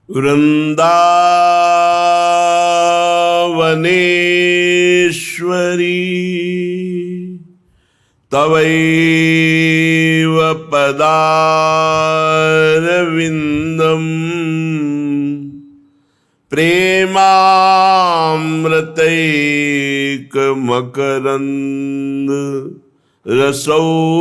वृंदावनेश्वरी तवैव पदारविन्दम् प्रेमामृतैकमकरन्द रसौघपूर्णम्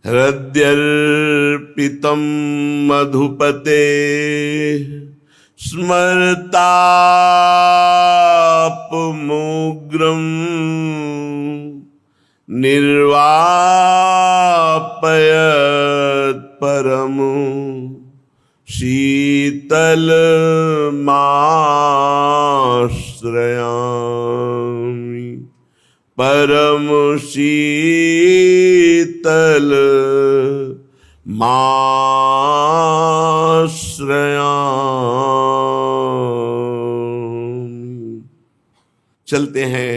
हृद्यर्पितं मधुपते स्मरतापमुग्रं निर्वापयत् परमो शीतलमाश्रयामि परम शीतल माश्रयामि। चलते हैं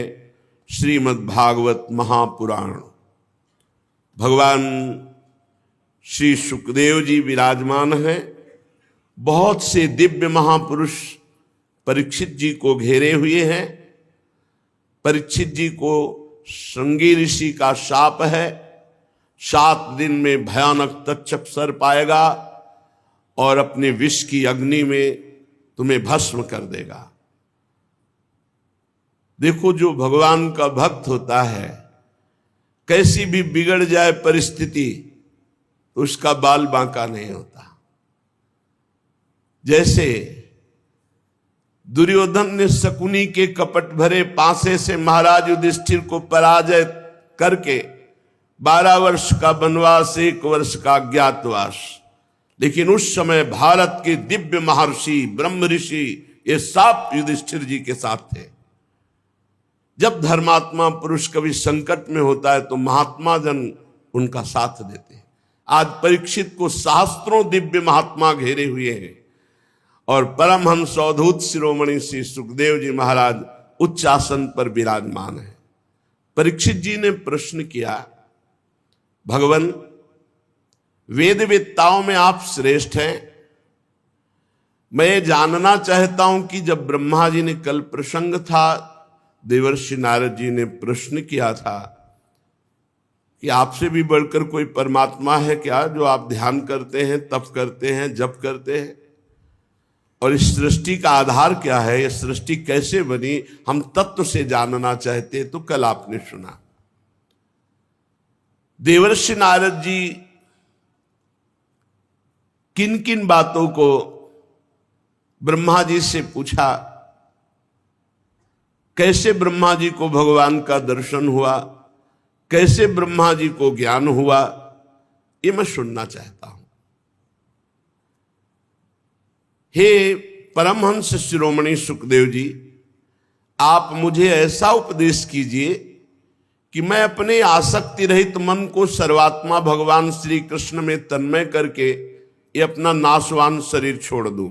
श्रीमद् भागवत महापुराण। भगवान श्री सुखदेव जी विराजमान हैं। बहुत से दिव्य महापुरुष परीक्षित जी को घेरे हुए हैं। परीक्षित जी को श्रृंगी ऋषि का शाप है, 7 दिन में भयानक तक्षक सर्प आएगा और अपने विष की अग्नि में तुम्हें भस्म कर देगा। देखो, जो भगवान का भक्त होता है, कैसी भी बिगड़ जाए परिस्थिति तो उसका बाल बांका नहीं होता। जैसे दुर्योधन ने शकुनी के कपट भरे पासे से महाराज युधिष्ठिर को पराजय करके 12 वर्ष का वनवास, 1 वर्ष का अज्ञातवास, लेकिन उस समय भारत के दिव्य महर्षि ब्रह्म ऋषि ये सब युधिष्ठिर जी के साथ थे। जब धर्मात्मा पुरुष कभी संकट में होता है तो महात्मा जन उनका साथ देते हैं। आज परीक्षित को सहस्त्रों दिव्य महात्मा घेरे हुए हैं और परमहंस अवधूत शिरोमणि श्री सुखदेव जी महाराज उच्च आसन पर विराजमान है। परीक्षित जी ने प्रश्न किया, भगवान, वेद वेत्ताओं में आप श्रेष्ठ हैं। मैं जानना चाहता हूं कि जब ब्रह्मा जी ने कल प्रसंग था, देवर्षि नारद जी ने प्रश्न किया था कि आपसे भी बढ़कर कोई परमात्मा है क्या, जो आप ध्यान करते हैं, तप करते हैं, जप करते हैं, और इस सृष्टि का आधार क्या है, यह सृष्टि कैसे बनी, हम तत्व से जानना चाहते हैं। तो कल आपने सुना देवर्षि नारद जी किन किन बातों को ब्रह्मा जी से पूछा, कैसे ब्रह्मा जी को भगवान का दर्शन हुआ, कैसे ब्रह्मा जी को ज्ञान हुआ, ये मैं सुनना चाहता हूं। हे परमहंस शिरोमणि सुखदेव जी, आप मुझे ऐसा उपदेश कीजिए कि मैं अपने आसक्ति रहित मन को सर्वात्मा भगवान श्री कृष्ण में तन्मय करके ये अपना नाशवान शरीर छोड़ दूं।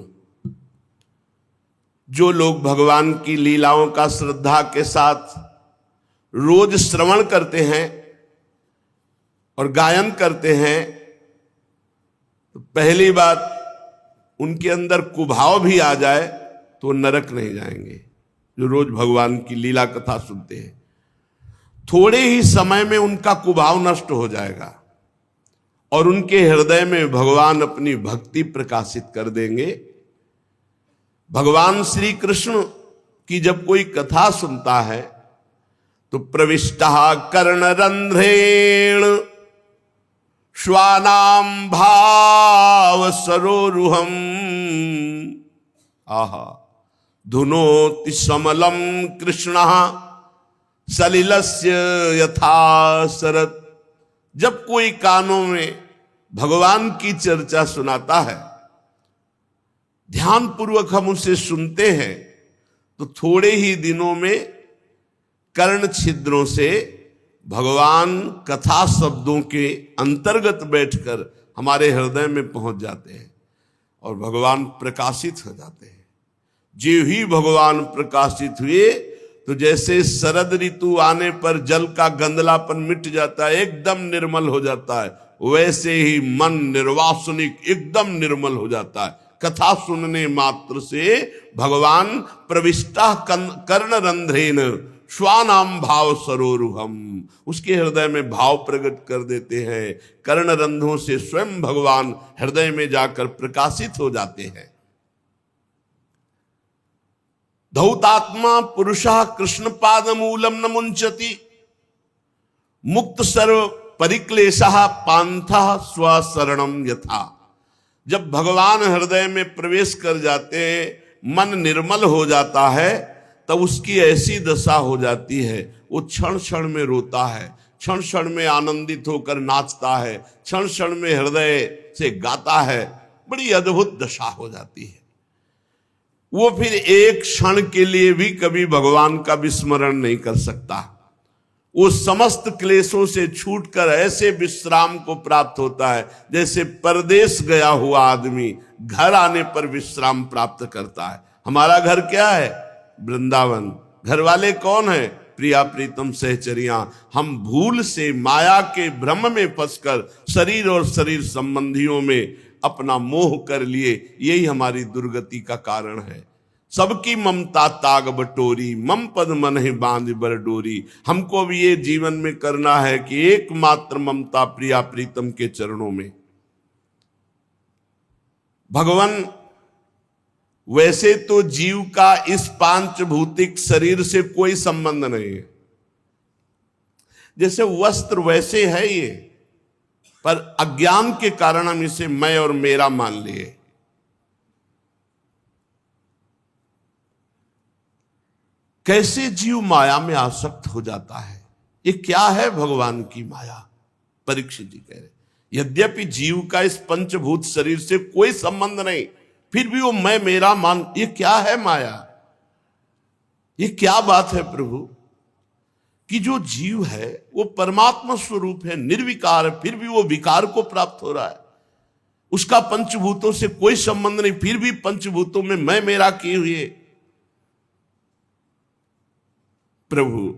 जो लोग भगवान की लीलाओं का श्रद्धा के साथ रोज श्रवण करते हैं और गायन करते हैं, तो पहली बात, उनके अंदर कुभाव भी आ जाए तो नरक नहीं जाएंगे। जो रोज भगवान की लीला कथा सुनते हैं, थोड़े ही समय में उनका कुभाव नष्ट हो जाएगा और उनके हृदय में भगवान अपनी भक्ति प्रकाशित कर देंगे। भगवान श्री कृष्ण की जब कोई कथा सुनता है तो प्रविष्टा कर्णरंध्रेण श्वानाम भाव सरोरुहम आहा धुनोति समलम कृष्ण सलिलस्य यथा शरत। जब कोई कानों में भगवान की चर्चा सुनाता है, ध्यान पूर्वक हम उसे सुनते हैं, तो थोड़े ही दिनों में कर्ण छिद्रों से भगवान कथा शब्दों के अंतर्गत बैठकर हमारे हृदय में पहुंच जाते हैं और भगवान प्रकाशित हो जाते हैं। जो ही भगवान प्रकाशित हुए तो जैसे शरद ऋतु आने पर जल का गंदलापन मिट जाता है, एकदम निर्मल हो जाता है, वैसे ही मन निर्वासनिक एकदम निर्मल हो जाता है। कथा सुनने मात्र से भगवान प्रविष्टा कर्ण रंध्रेन श्वानाम भाव सरोरुहम, उसके हृदय में भाव प्रकट कर देते हैं। कर्ण रंध्रों से स्वयं भगवान हृदय में जाकर प्रकाशित हो जाते हैं। धौतात्मा पुरुषः कृष्ण पाद मूलम न मुंचति, मुक्त सर्व परिक्लेशः पांथः स्वशरणम यथा। जब भगवान हृदय में प्रवेश कर जाते हैं, मन निर्मल हो जाता है, तब उसकी ऐसी दशा हो जाती है, वो क्षण क्षण में रोता है, क्षण क्षण में आनंदित होकर नाचता है, क्षण क्षण में हृदय से गाता है। बड़ी अद्भुत दशा हो जाती है। वो फिर एक क्षण के लिए भी कभी भगवान का विस्मरण नहीं कर सकता। वो समस्त क्लेशों से छूटकर ऐसे विश्राम को प्राप्त होता है जैसे परदेश गया हुआ आदमी घर आने पर विश्राम प्राप्त करता है। हमारा घर क्या है? वृंदावन। घर वाले कौन है? प्रिया प्रीतम सहचरियां। हम भूल से माया के भ्रम में फंसकर शरीर और शरीर संबंधियों में अपना मोह कर लिए, यही हमारी दुर्गति का कारण है। सबकी ममता ताग बटोरी, मम पद मन है बांध बर डोरी। हमको भी ये जीवन में करना है कि एकमात्र ममता प्रिया प्रीतम के चरणों में। भगवान, वैसे तो जीव का इस पांच भौतिक शरीर से कोई संबंध नहीं है। जैसे वस्त्र वैसे है ये, पर अज्ञान के कारण हम इसे मैं और मेरा मान लिए। कैसे जीव माया में आसक्त हो जाता है। ये क्या है भगवान की माया? परीक्षित जी कह रहे, यद्यपि जीव का इस पंचभूत शरीर से कोई संबंध नहीं, फिर भी वो मैं मेरा मान, ये क्या है माया? ये क्या बात है प्रभु कि जो जीव है वो परमात्मा स्वरूप है, निर्विकार है, फिर भी वो विकार को प्राप्त हो रहा है। उसका पंचभूतों से कोई संबंध नहीं, फिर भी पंचभूतों में मैं मेरा किए हुए। प्रभु,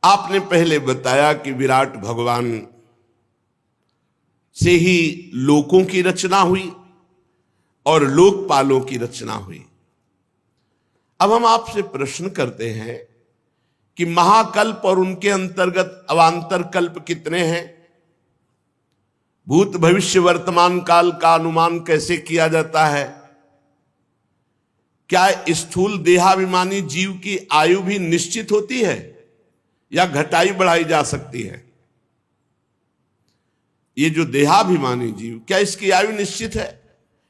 आपने पहले बताया कि विराट भगवान से ही लोकों की रचना हुई और लोकपालों की रचना हुई। अब हम आपसे प्रश्न करते हैं कि महाकल्प और उनके अंतर्गत अवांतर कल्प कितने हैं? भूत भविष्य वर्तमान काल का अनुमान कैसे किया जाता है? क्या स्थूल देहाभिमानी जीव की आयु भी निश्चित होती है या घटाई बढ़ाई जा सकती है? ये जो देहाभिमानी जीव, क्या इसकी आयु निश्चित है?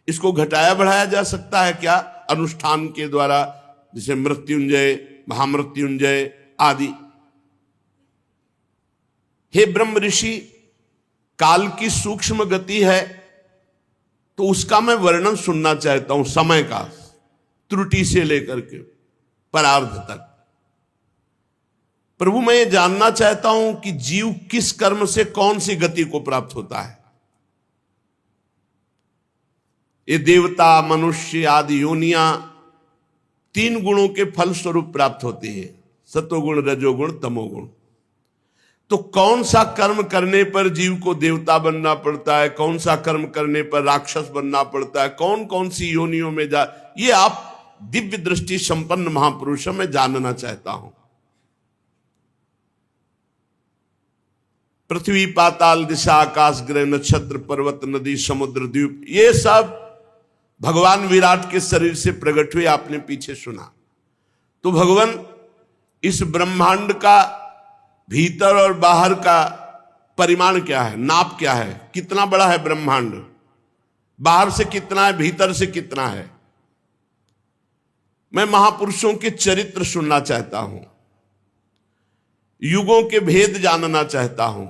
इसको घटाया बढ़ाया जा सकता है क्या अनुष्ठान के द्वारा, जैसे मृत्युंजय, महामृत्युंजय आदि? हे ब्रह्म ऋषि, काल की सूक्ष्म गति है तो उसका मैं वर्णन सुनना चाहता हूं, समय का, त्रुटि से लेकर के परार्ध तक। प्रभु, मैं ये जानना चाहता हूं कि जीव किस कर्म से कौन सी गति को प्राप्त होता है। ये देवता, मनुष्य आदि योनियां तीन गुणों के फल स्वरूप प्राप्त होती है, सतोगुण, रजोगुण, तमोगुण। तो कौन सा कर्म करने पर जीव को देवता बनना पड़ता है, कौन सा कर्म करने पर राक्षस बनना पड़ता है, कौन कौन सी योनियों में ये आप दिव्य दृष्टि संपन्न महापुरुषों में जानना चाहता हूं। पृथ्वी, पाताल, दिशा, आकाश, ग्रह, नक्षत्र, पर्वत, नदी, समुद्र, द्वीप, ये सब भगवान विराट के शरीर से प्रकट हुए, आपने पीछे सुना। तो भगवान, इस ब्रह्मांड का भीतर और बाहर का परिमाण क्या है, नाप क्या है? कितना बड़ा है ब्रह्मांड? बाहर से कितना है, भीतर से कितना है? मैं महापुरुषों के चरित्र सुनना चाहता हूं, युगों के भेद जानना चाहता हूं।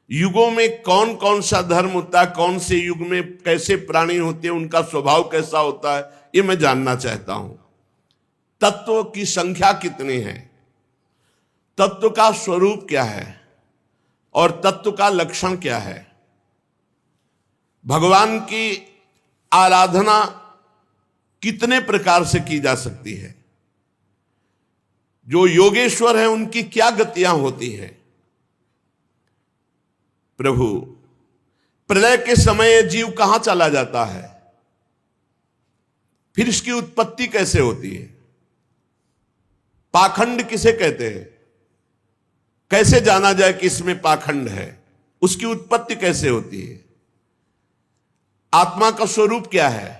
युगों में कौन कौन सा धर्म होता है, कौन से युग में कैसे प्राणी होते हैं, उनका स्वभाव कैसा होता है, ये मैं जानना चाहता हूं। तत्व की संख्या कितनी है, तत्व का स्वरूप क्या है और तत्व का लक्षण क्या है? भगवान की आराधना कितने प्रकार से की जा सकती है? जो योगेश्वर हैं उनकी क्या गतियां होती हैं? प्रभु, प्रलय के समय जीव कहां चला जाता है, फिर इसकी उत्पत्ति कैसे होती है, पाखंड किसे कहते हैं, कैसे जाना जाए कि इसमें पाखंड है, उसकी उत्पत्ति कैसे होती है, आत्मा का स्वरूप क्या है,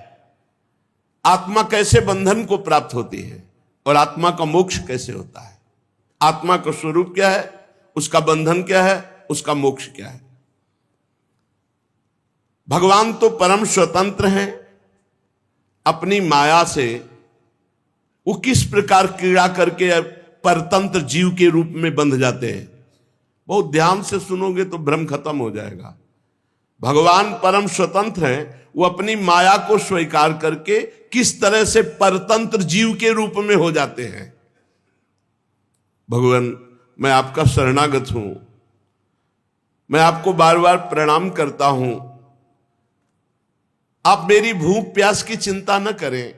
आत्मा कैसे बंधन को प्राप्त होती है और आत्मा का मोक्ष कैसे होता है, आत्मा का स्वरूप क्या है, उसका बंधन क्या है, उसका मोक्ष क्या है। भगवान तो परम स्वतंत्र हैं, अपनी माया से वो किस प्रकार क्रीड़ा करके परतंत्र जीव के रूप में बंध जाते हैं। बहुत ध्यान से सुनोगे तो भ्रम खत्म हो जाएगा। भगवान परम स्वतंत्र हैं, वो अपनी माया को स्वीकार करके किस तरह से परतंत्र जीव के रूप में हो जाते हैं। भगवान, मैं आपका शरणागत हूं, मैं आपको बार बार प्रणाम करता हूं, आप मेरी भूख प्यास की चिंता न करें,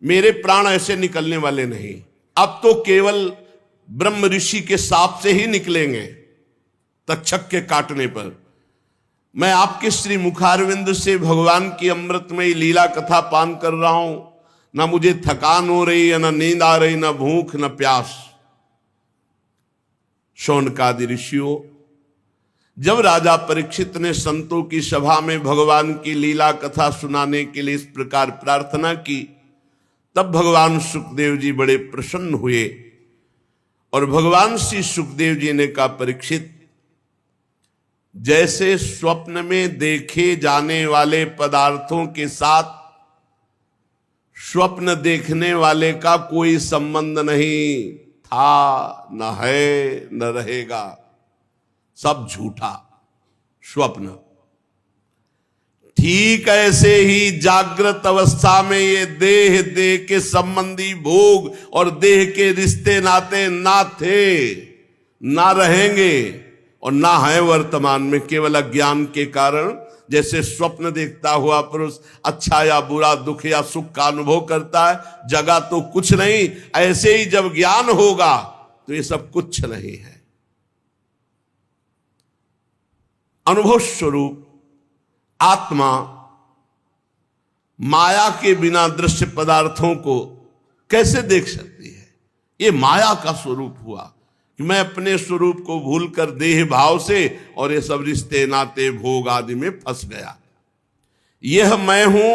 मेरे प्राण ऐसे निकलने वाले नहीं, अब तो केवल ब्रह्म ऋषि के शाप से ही निकलेंगे, तक्षक के काटने पर। मैं आपके श्री मुखारविंद से भगवान की अमृतमयी लीला कथा पान कर रहा हूं, ना मुझे थकान हो रही है, ना नींद आ रही, ना भूख, ना प्यास। शौनकादि ऋषियों, जब राजा परीक्षित ने संतों की सभा में भगवान की लीला कथा सुनाने के लिए इस प्रकार प्रार्थना की, तब भगवान सुखदेव जी बड़े प्रसन्न हुए और भगवान श्री सुखदेव जी ने कहा, परीक्षित, जैसे स्वप्न में देखे जाने वाले पदार्थों के साथ स्वप्न देखने वाले का कोई संबंध नहीं था, न है, न रहेगा, सब झूठा स्वप्न, ठीक ऐसे ही जागृत अवस्था में ये देह के संबंधी भोग और देह के रिश्ते नाते ना थे, ना रहेंगे और ना है वर्तमान में। केवल अज्ञान के कारण, जैसे स्वप्न देखता हुआ पुरुष अच्छा या बुरा, दुख या सुख का अनुभव करता है, जगह तो कुछ नहीं, ऐसे ही जब ज्ञान होगा तो ये सब कुछ नहीं है। अनुभव स्वरूप आत्मा माया के बिना दृश्य पदार्थों को कैसे देख सकती है। ये माया का स्वरूप हुआ कि मैं अपने स्वरूप को भूलकर देह भाव से और ये सब रिश्ते नाते भोग आदि में फंस गया। यह मैं हूं,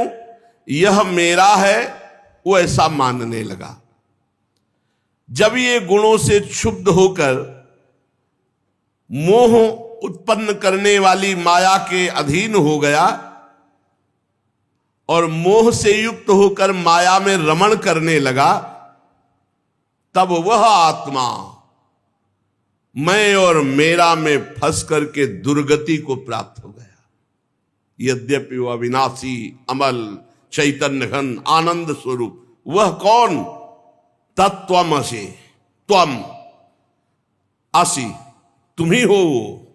यह मेरा है, वो ऐसा मानने लगा। जब ये गुणों से क्षुब्ध होकर मोह उत्पन्न करने वाली माया के अधीन हो गया और मोह से युक्त होकर माया में रमण करने लगा, तब वह आत्मा मैं और मेरा में फंस करके दुर्गति को प्राप्त हो गया। यद्यपि वह अविनाशी, अमल, चैतन्य घन, आनंद स्वरूप, वह कौन? तत्त्वमसि, त्वम असि, तुम ही हो वो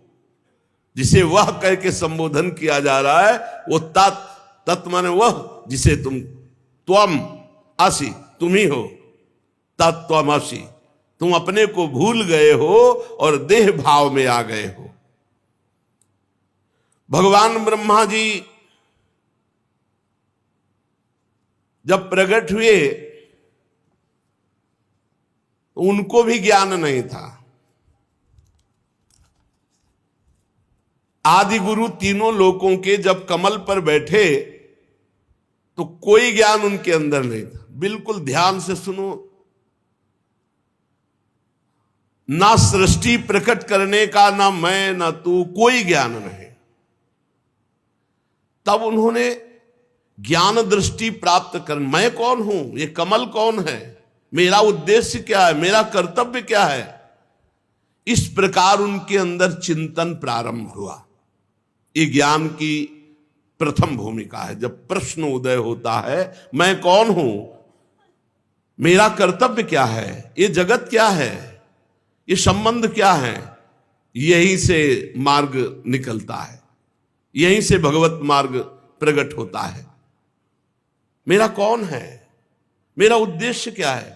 जिसे वह कह के संबोधन किया जा रहा है। वो तत् माने वह जिसे तुम, त्वम असि, तुम ही हो, तत्त्वमसि, तुम अपने को भूल गए हो और देह भाव में आ गए हो। भगवान ब्रह्मा जी जब प्रकट हुए उनको भी ज्ञान नहीं था। आदि गुरु तीनों लोकों के जब कमल पर बैठे तो कोई ज्ञान उनके अंदर नहीं था। बिल्कुल ध्यान से सुनो, ना सृष्टि प्रकट करने का, ना मैं, ना तू, कोई ज्ञान नहीं। तब उन्होंने ज्ञान दृष्टि प्राप्त कर, मैं कौन हूं, ये कमल कौन है, मेरा उद्देश्य क्या है, मेरा कर्तव्य क्या है, इस प्रकार उनके अंदर चिंतन प्रारंभ हुआ। ये ज्ञान की प्रथम भूमिका है। जब प्रश्न उदय होता है, मैं कौन हूं, मेरा कर्तव्य क्या है, ये जगत क्या है, ये संबंध क्या है, यहीं से मार्ग निकलता है, यहीं से भगवत मार्ग प्रकट होता है। मेरा कौन है, मेरा उद्देश्य क्या है।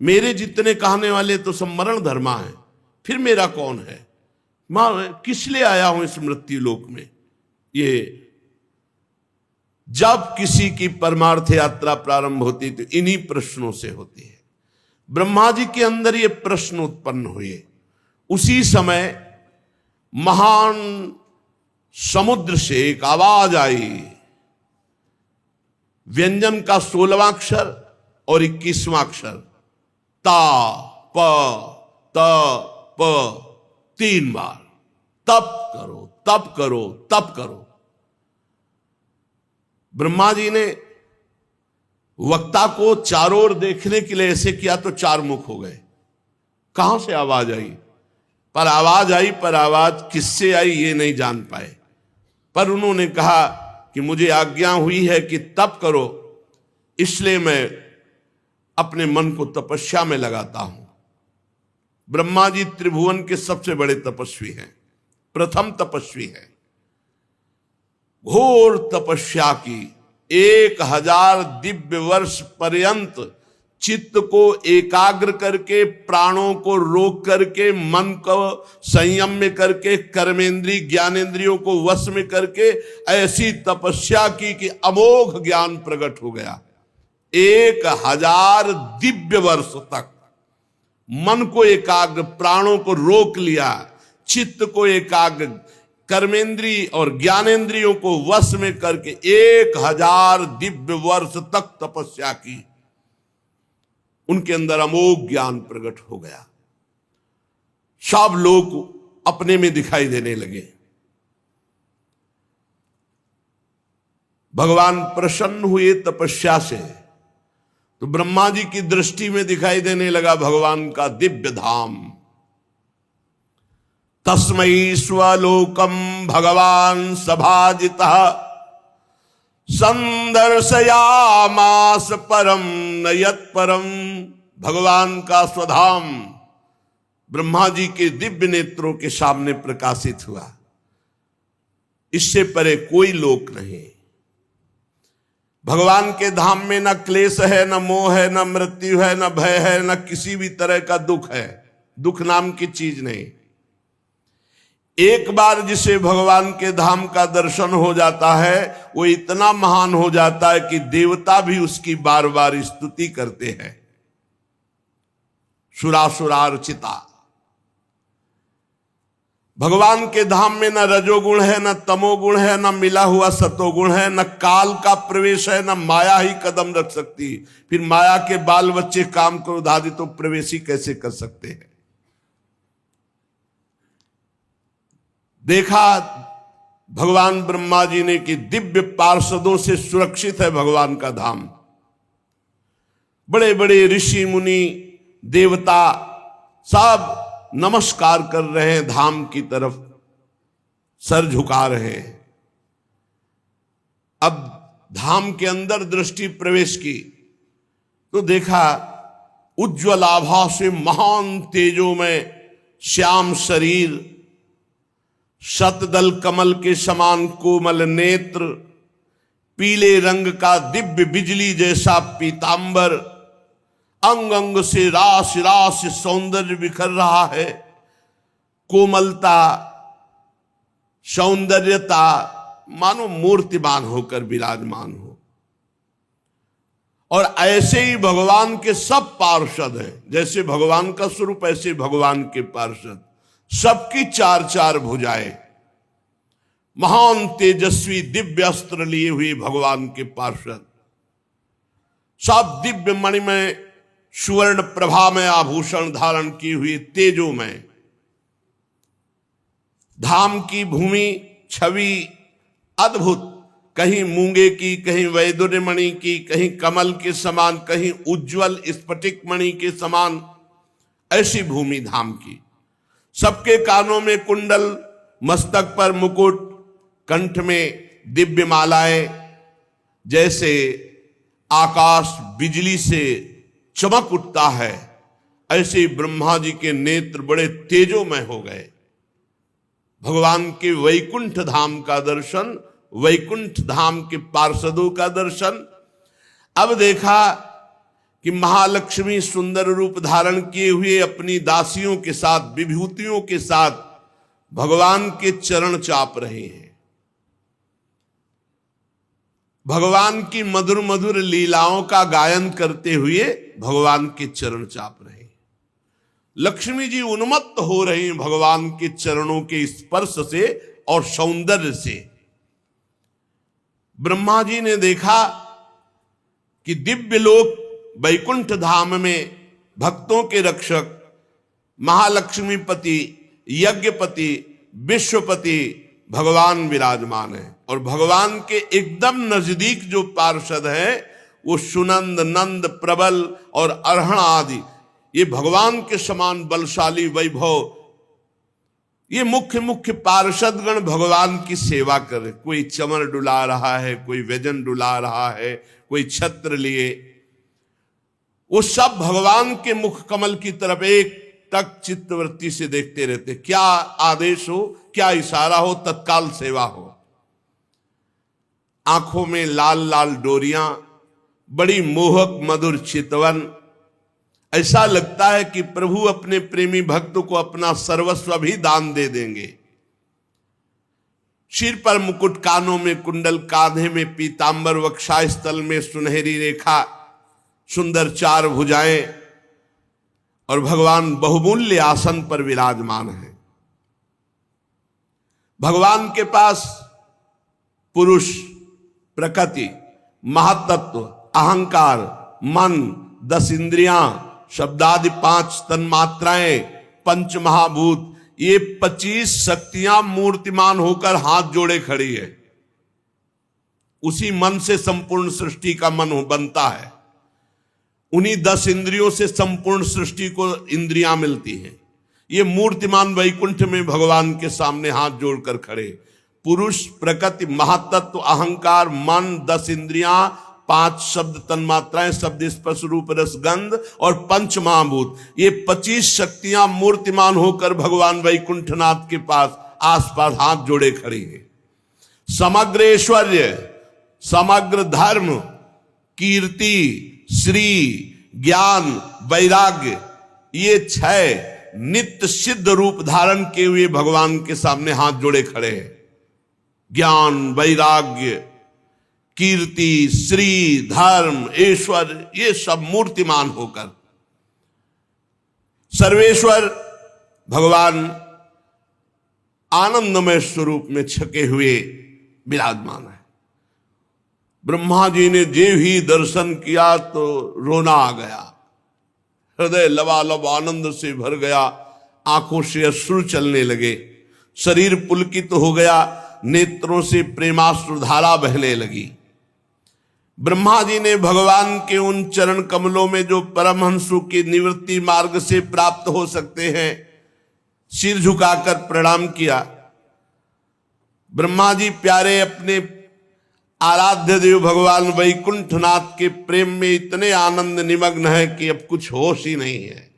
मेरे जितने कहने वाले तो सब मरण धर्मा है, फिर मेरा कौन है, मैं किस लिए आया हूं इस मृत्यु लोक में? ये जब किसी की परमार्थ यात्रा प्रारंभ होती तो इन्हीं प्रश्नों से होती है। ब्रह्मा जी के अंदर ये प्रश्न उत्पन्न हुए। उसी समय महान समुद्र से एक आवाज आई। व्यंजन का 16वां अक्षर और 21वां अक्षर ता प त प 3 बार। तप करो, तप करो, तप करो। ब्रह्मा जी ने वक्ता को चारों ओर देखने के लिए ऐसे किया तो 4 मुख हो गए। कहां से आवाज आई? पर आवाज किससे आई ये नहीं जान पाए। पर उन्होंने कहा कि मुझे आज्ञा हुई है कि तप करो, इसलिए मैं अपने मन को तपस्या में लगाता हूं। ब्रह्मा जी त्रिभुवन के सबसे बड़े तपस्वी हैं, प्रथम तपस्वी हैं। घोर तपस्या की 1000 दिव्य वर्ष पर्यंत चित्त को एकाग्र करके, प्राणों को रोक करके, मन को संयम में करके, कर्मेंद्री ज्ञानेंद्रियों को वश में करके ऐसी तपस्या की कि अमोघ ज्ञान प्रकट हो गया। 1000 दिव्य वर्ष तक मन को एकाग्र, प्राणों को रोक लिया, चित्त को एकाग्र, कर्मेंद्री और ज्ञानेंद्रियों को वश में करके 1000 दिव्य वर्ष तक तपस्या की। उनके अंदर अमोघ ज्ञान प्रकट हो गया। सब लोग अपने में दिखाई देने लगे। भगवान प्रसन्न हुए तपस्या से, तो ब्रह्मा जी की दृष्टि में दिखाई देने लगा भगवान का दिव्य धाम। तस्मै स्वलोकम भगवान सभाजितः संदर्शयामास परम नयत परम। भगवान का स्वधाम ब्रह्मा जी के दिव्य नेत्रों के सामने प्रकाशित हुआ। इससे परे कोई लोक नहीं। भगवान के धाम में न क्लेश है, न मोह है, न मृत्यु है, न भय है, न किसी भी तरह का दुख है। दुख नाम की चीज नहीं। एक बार जिसे भगवान के धाम का दर्शन हो जाता है वो इतना महान हो जाता है कि देवता भी उसकी बार बार स्तुति करते हैं। सुरासुरार्चिता। भगवान के धाम में न रजोगुण है, न तमोगुण है, न मिला हुआ सतोगुण है, न काल का प्रवेश है, न माया ही कदम रख सकती। फिर माया के बाल बच्चे काम क्रोध आदि तो प्रवेश ही कैसे कर सकते हैं? देखा भगवान ब्रह्मा जी ने कि दिव्य पार्षदों से सुरक्षित है भगवान का धाम। बड़े बड़े ऋषि मुनि देवता सब नमस्कार कर रहे हैं, धाम की तरफ सर झुका रहे हैं। अब धाम के अंदर दृष्टि प्रवेश की तो देखा उज्ज्वल आभा से महान तेजों में श्याम शरीर, शतदल कमल के समान कोमल नेत्र, पीले रंग का दिव्य बिजली जैसा पीतांबर, अंग अंग से रास रास सौंदर्य बिखर रहा है। कोमलता, सौंदर्यता, मानो मूर्तिमान होकर विराजमान हो। और ऐसे ही भगवान के सब पार्षद हैं। जैसे भगवान का स्वरूप ऐसे भगवान के पार्षद, सबकी 4-4 भुजाएं, महान तेजस्वी दिव्य अस्त्र लिए हुए भगवान के पार्षद, सब दिव्य मणि में सुवर्ण प्रभा में आभूषण धारण किए हुए तेजों में। धाम की भूमि छवि अद्भुत, कहीं मूंगे की, कहीं वैदुर्य मणि की, कहीं कमल के समान, कहीं उज्जवल स्फटिक मणि के समान, ऐसी भूमि धाम की। सबके कानों में कुंडल, मस्तक पर मुकुट, कंठ में दिव्य मालाएं, जैसे आकाश बिजली से चमक उठता है ऐसे ब्रह्मा जी के नेत्र बड़े तेजोमय हो गए। भगवान के वैकुंठ धाम का दर्शन, वैकुंठ धाम के पार्षदों का दर्शन। अब देखा कि महालक्ष्मी सुंदर रूप धारण किए हुए अपनी दासियों के साथ, विभूतियों के साथ भगवान के चरण चाप रहे हैं, भगवान की मधुर मधुर लीलाओं का गायन करते हुए भगवान के चरण चाप रहे हैं। लक्ष्मी जी उन्मत्त हो रही हैं भगवान के चरणों के स्पर्श से और सौंदर्य से। ब्रह्मा जी ने देखा कि दिव्य लोक वैकुंठ धाम में भक्तों के रक्षक महालक्ष्मीपति, यज्ञपति, विश्वपति भगवान विराजमान है। और भगवान के एकदम नजदीक जो पार्षद है वो सुनंद, नंद, प्रबल और अर्हण आदि ये भगवान के समान बलशाली वैभव, ये मुख्य मुख्य पार्षदगण भगवान की सेवा कर रहे। कोई चमर डुला रहा है, कोई व्यजन डुला रहा है, कोई छत्र लिए, वो सब भगवान के मुख कमल की तरफ एक टक चित्तवृत्ति से देखते रहते। क्या आदेश हो, क्या इशारा हो, तत्काल सेवा हो। आंखों में लाल लाल डोरियां, बड़ी मोहक मधुर चितवन, ऐसा लगता है कि प्रभु अपने प्रेमी भक्त को अपना सर्वस्व भी दान दे देंगे। सिर पर मुकुट, कानों में कुंडल, कांधे में पीतांबर, वक्षस्थल में सुनहरी रेखा, सुंदर चार भुजाएं, और भगवान बहुमूल्य आसन पर विराजमान है। भगवान के पास पुरुष, प्रकृति, महातत्व, अहंकार, मन, 10 इंद्रियां, शब्दादि 5 तन्मात्राएं, पंच महाभूत, ये 25 शक्तियां मूर्तिमान होकर हाथ जोड़े खड़ी है। उसी मन से संपूर्ण सृष्टि का मन बनता है। उन्हीं 10 इंद्रियों से संपूर्ण सृष्टि को इंद्रियां मिलती हैं। ये मूर्तिमान वैकुंठ में भगवान के सामने हाथ जोड़कर खड़े। पुरुष, प्रकृति, महातत्व, अहंकार, मन, 10 इंद्रियां, 5 शब्द तन्मात्राएं, शब्द, स्पर्श, रूप, रस, गंध और पंच महाभूत, ये 25 शक्तियां मूर्तिमान होकर भगवान वैकुंठनाथ के पास आसपास हाथ जोड़े खड़ी हैं। समग्र ऐश्वर्य, समग्र धर्म, कीर्ति, श्री, ज्ञान, वैराग्य, ये 6 नित्य सिद्ध रूप धारण किए हुए भगवान के सामने हाथ जोड़े खड़े हैं। ज्ञान, वैराग्य, कीर्ति, श्री, धर्म, ऐश्वर्य, ये सब मूर्तिमान होकर सर्वेश्वर भगवान आनंदमय स्वरूप में छके हुए विराजमान है। ब्रह्मा जी ने जे ही दर्शन किया तो रोना आ गया, हृदय लबालब आनंद से भर गया, आंखों से अश्रु चलने लगे, शरीर पुलकित हो गया, नेत्रों से प्रेमाश्रुधारा बहने लगी। ब्रह्मा जी ने भगवान के उन चरण कमलों में जो परमहंसों की निवृत्ति मार्ग से प्राप्त हो सकते हैं, सिर झुकाकर प्रणाम किया। ब्रह्मा जी प्यारे अपने आराध्य देव भगवान वैकुंठनाथ के प्रेम में इतने आनंद निमग्न है कि अब कुछ होश ही नहीं है।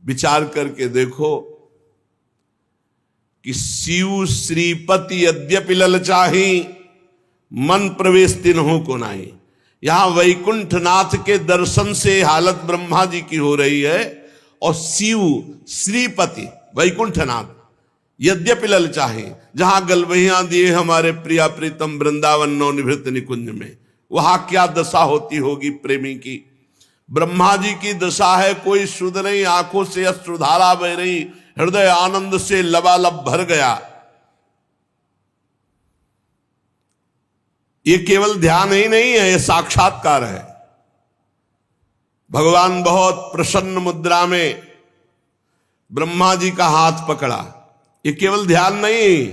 विचार करके देखो कि शिव श्रीपति यद्यपि ललचाही, मन प्रवेश तिन्हों को नाही। यहां वैकुंठनाथ के दर्शन से हालत ब्रह्मा जी की हो रही है, और शिव श्रीपति वैकुंठनाथ यद्यपि ललचाहे, जहां गलबहियां दिए हमारे प्रिया प्रीतम वृंदावन नवनिभृत निकुंज में, वहां क्या दशा होती होगी प्रेमी की। ब्रह्मा जी की दशा है कोई सुध नहीं, आंखों से अश्रुधारा बह रही, हृदय आनंद से लबालब भर गया। ये केवल ध्यान ही नहीं है, ये साक्षात्कार है। भगवान बहुत प्रसन्न मुद्रा में ब्रह्मा जी का हाथ पकड़ा। ये केवल ध्यान नहीं,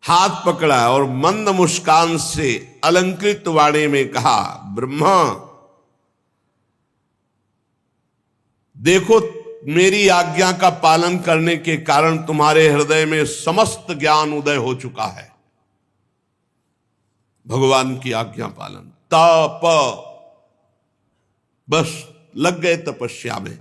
हाथ पकड़ा और मंद मुस्कान से अलंकृत वाणी में कहा, ब्रह्मा देखो, मेरी आज्ञा का पालन करने के कारण तुम्हारे हृदय में समस्त ज्ञान उदय हो चुका है। भगवान की आज्ञा पालन, तप, बस लग गए तपस्या में।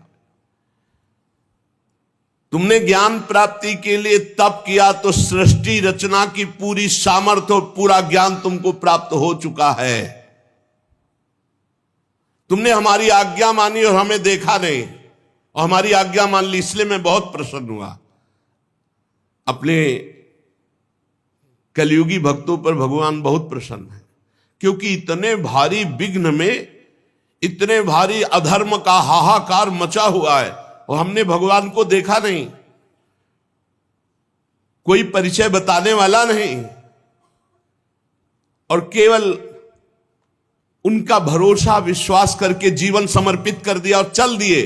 तुमने ज्ञान प्राप्ति के लिए तप किया तो सृष्टि रचना की पूरी सामर्थ्य और पूरा ज्ञान तुमको प्राप्त हो चुका है। तुमने हमारी आज्ञा मानी और हमें देखा नहीं, और हमारी आज्ञा मान ली, इसलिए मैं बहुत प्रसन्न हुआ। अपने कलयुगी भक्तों पर भगवान बहुत प्रसन्न है, क्योंकि इतने भारी विघ्न में इतने भारी अधर्म का हाहाकार मचा हुआ है और हमने भगवान को देखा नहीं, कोई परिचय बताने वाला नहीं, और केवल उनका भरोसा विश्वास करके जीवन समर्पित कर दिया और चल दिए,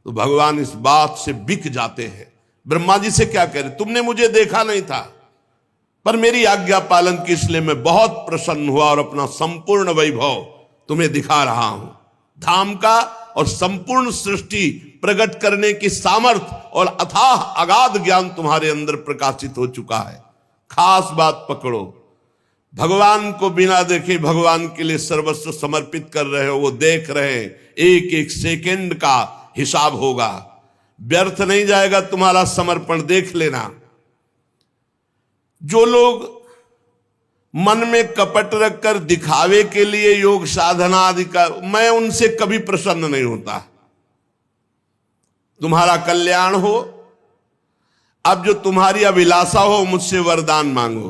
तो भगवान इस बात से बिक जाते हैं। ब्रह्मा जी से क्या कह रहे, तुमने मुझे देखा नहीं था पर मेरी आज्ञा पालन की, इसलिए मैं बहुत प्रसन्न हुआ और अपना संपूर्ण वैभव तुम्हें दिखा रहा हूं। धाम का और संपूर्ण सृष्टि प्रकट करने की सामर्थ्य और अथाह अगाध ज्ञान तुम्हारे अंदर प्रकाशित हो चुका है। खास बात पकड़ो, भगवान को बिना देखे भगवान के लिए सर्वस्व समर्पित कर रहे हो, वो देख रहे हैं, एक एक सेकंड का हिसाब होगा, व्यर्थ नहीं जाएगा तुम्हारा समर्पण, देख लेना। जो लोग मन में कपट रखकर दिखावे के लिए योग साधना आदि का, मैं उनसे कभी प्रसन्न नहीं होता। तुम्हारा कल्याण हो, अब जो तुम्हारी अभिलाषा हो मुझसे वरदान मांगो,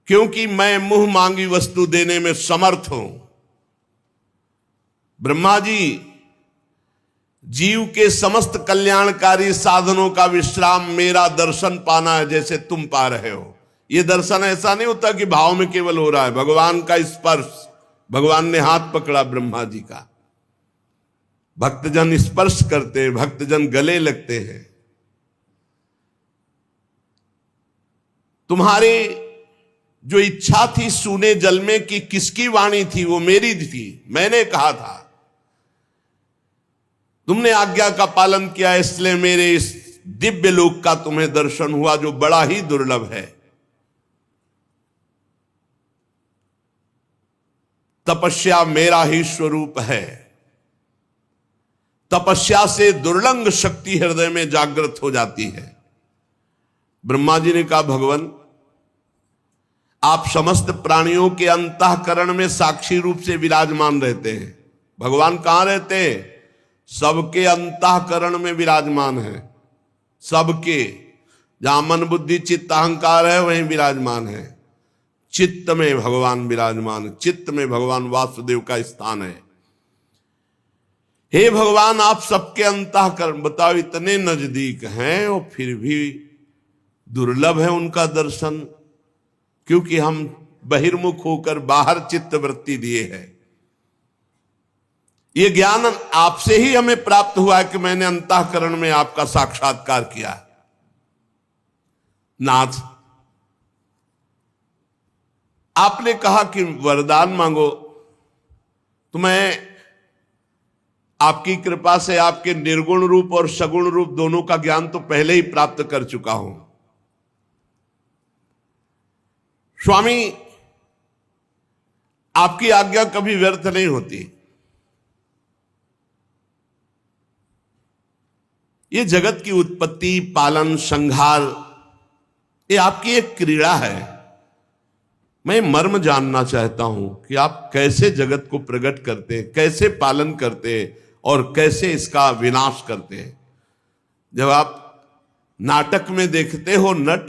क्योंकि मैं मुंह मांगी वस्तु देने में समर्थ हूं। ब्रह्मा जी, जीव के समस्त कल्याणकारी साधनों का विश्राम मेरा दर्शन पाना है, जैसे तुम पा रहे हो। यह दर्शन ऐसा नहीं होता कि भाव में केवल हो रहा है, भगवान का स्पर्श, भगवान ने हाथ पकड़ा ब्रह्मा जी का, भक्तजन स्पर्श करते हैं, भक्तजन गले लगते हैं। तुम्हारी जो इच्छा थी सूने जल में की किसकी वाणी थी, वो मेरी थी, मैंने कहा था, तुमने आज्ञा का पालन किया, इसलिए मेरे इस दिव्य लोक का तुम्हें दर्शन हुआ, जो बड़ा ही दुर्लभ है। तपस्या मेरा ही स्वरूप है, तपस्या से दुर्लंघ शक्ति हृदय में जागृत हो जाती है। ब्रह्मा जी ने कहा, भगवान आप समस्त प्राणियों के अंतःकरण में साक्षी रूप से विराजमान रहते हैं। भगवान कहां रहते हैं? सबके अंतःकरण में विराजमान है, सबके, जहां मन बुद्धि चित्त अहंकार है वहीं विराजमान है। चित्त में भगवान विराजमान है, चित्त में भगवान वासुदेव का स्थान है। हे भगवान, आप सबके अंतःकरण, बताओ इतने नजदीक हैं और फिर भी दुर्लभ है उनका दर्शन, क्योंकि हम बहिर्मुख होकर बाहर चित्त वृत्ति दिए हैं। यह ज्ञान आपसे ही हमें प्राप्त हुआ है कि मैंने अंतःकरण में आपका साक्षात्कार किया। नाथ, आपने कहा कि वरदान मांगो, तो मैं आपकी कृपा से आपके निर्गुण रूप और सगुण रूप दोनों का ज्ञान तो पहले ही प्राप्त कर चुका हूं। स्वामी, आपकी आज्ञा कभी व्यर्थ नहीं होती। ये जगत की उत्पत्ति, पालन, संहार, ये आपकी एक क्रीड़ा है। मैं मर्म जानना चाहता हूं कि आप कैसे जगत को प्रकट करते हैं, कैसे पालन करते हैं और कैसे इसका विनाश करते हैं। जब आप नाटक में देखते हो नट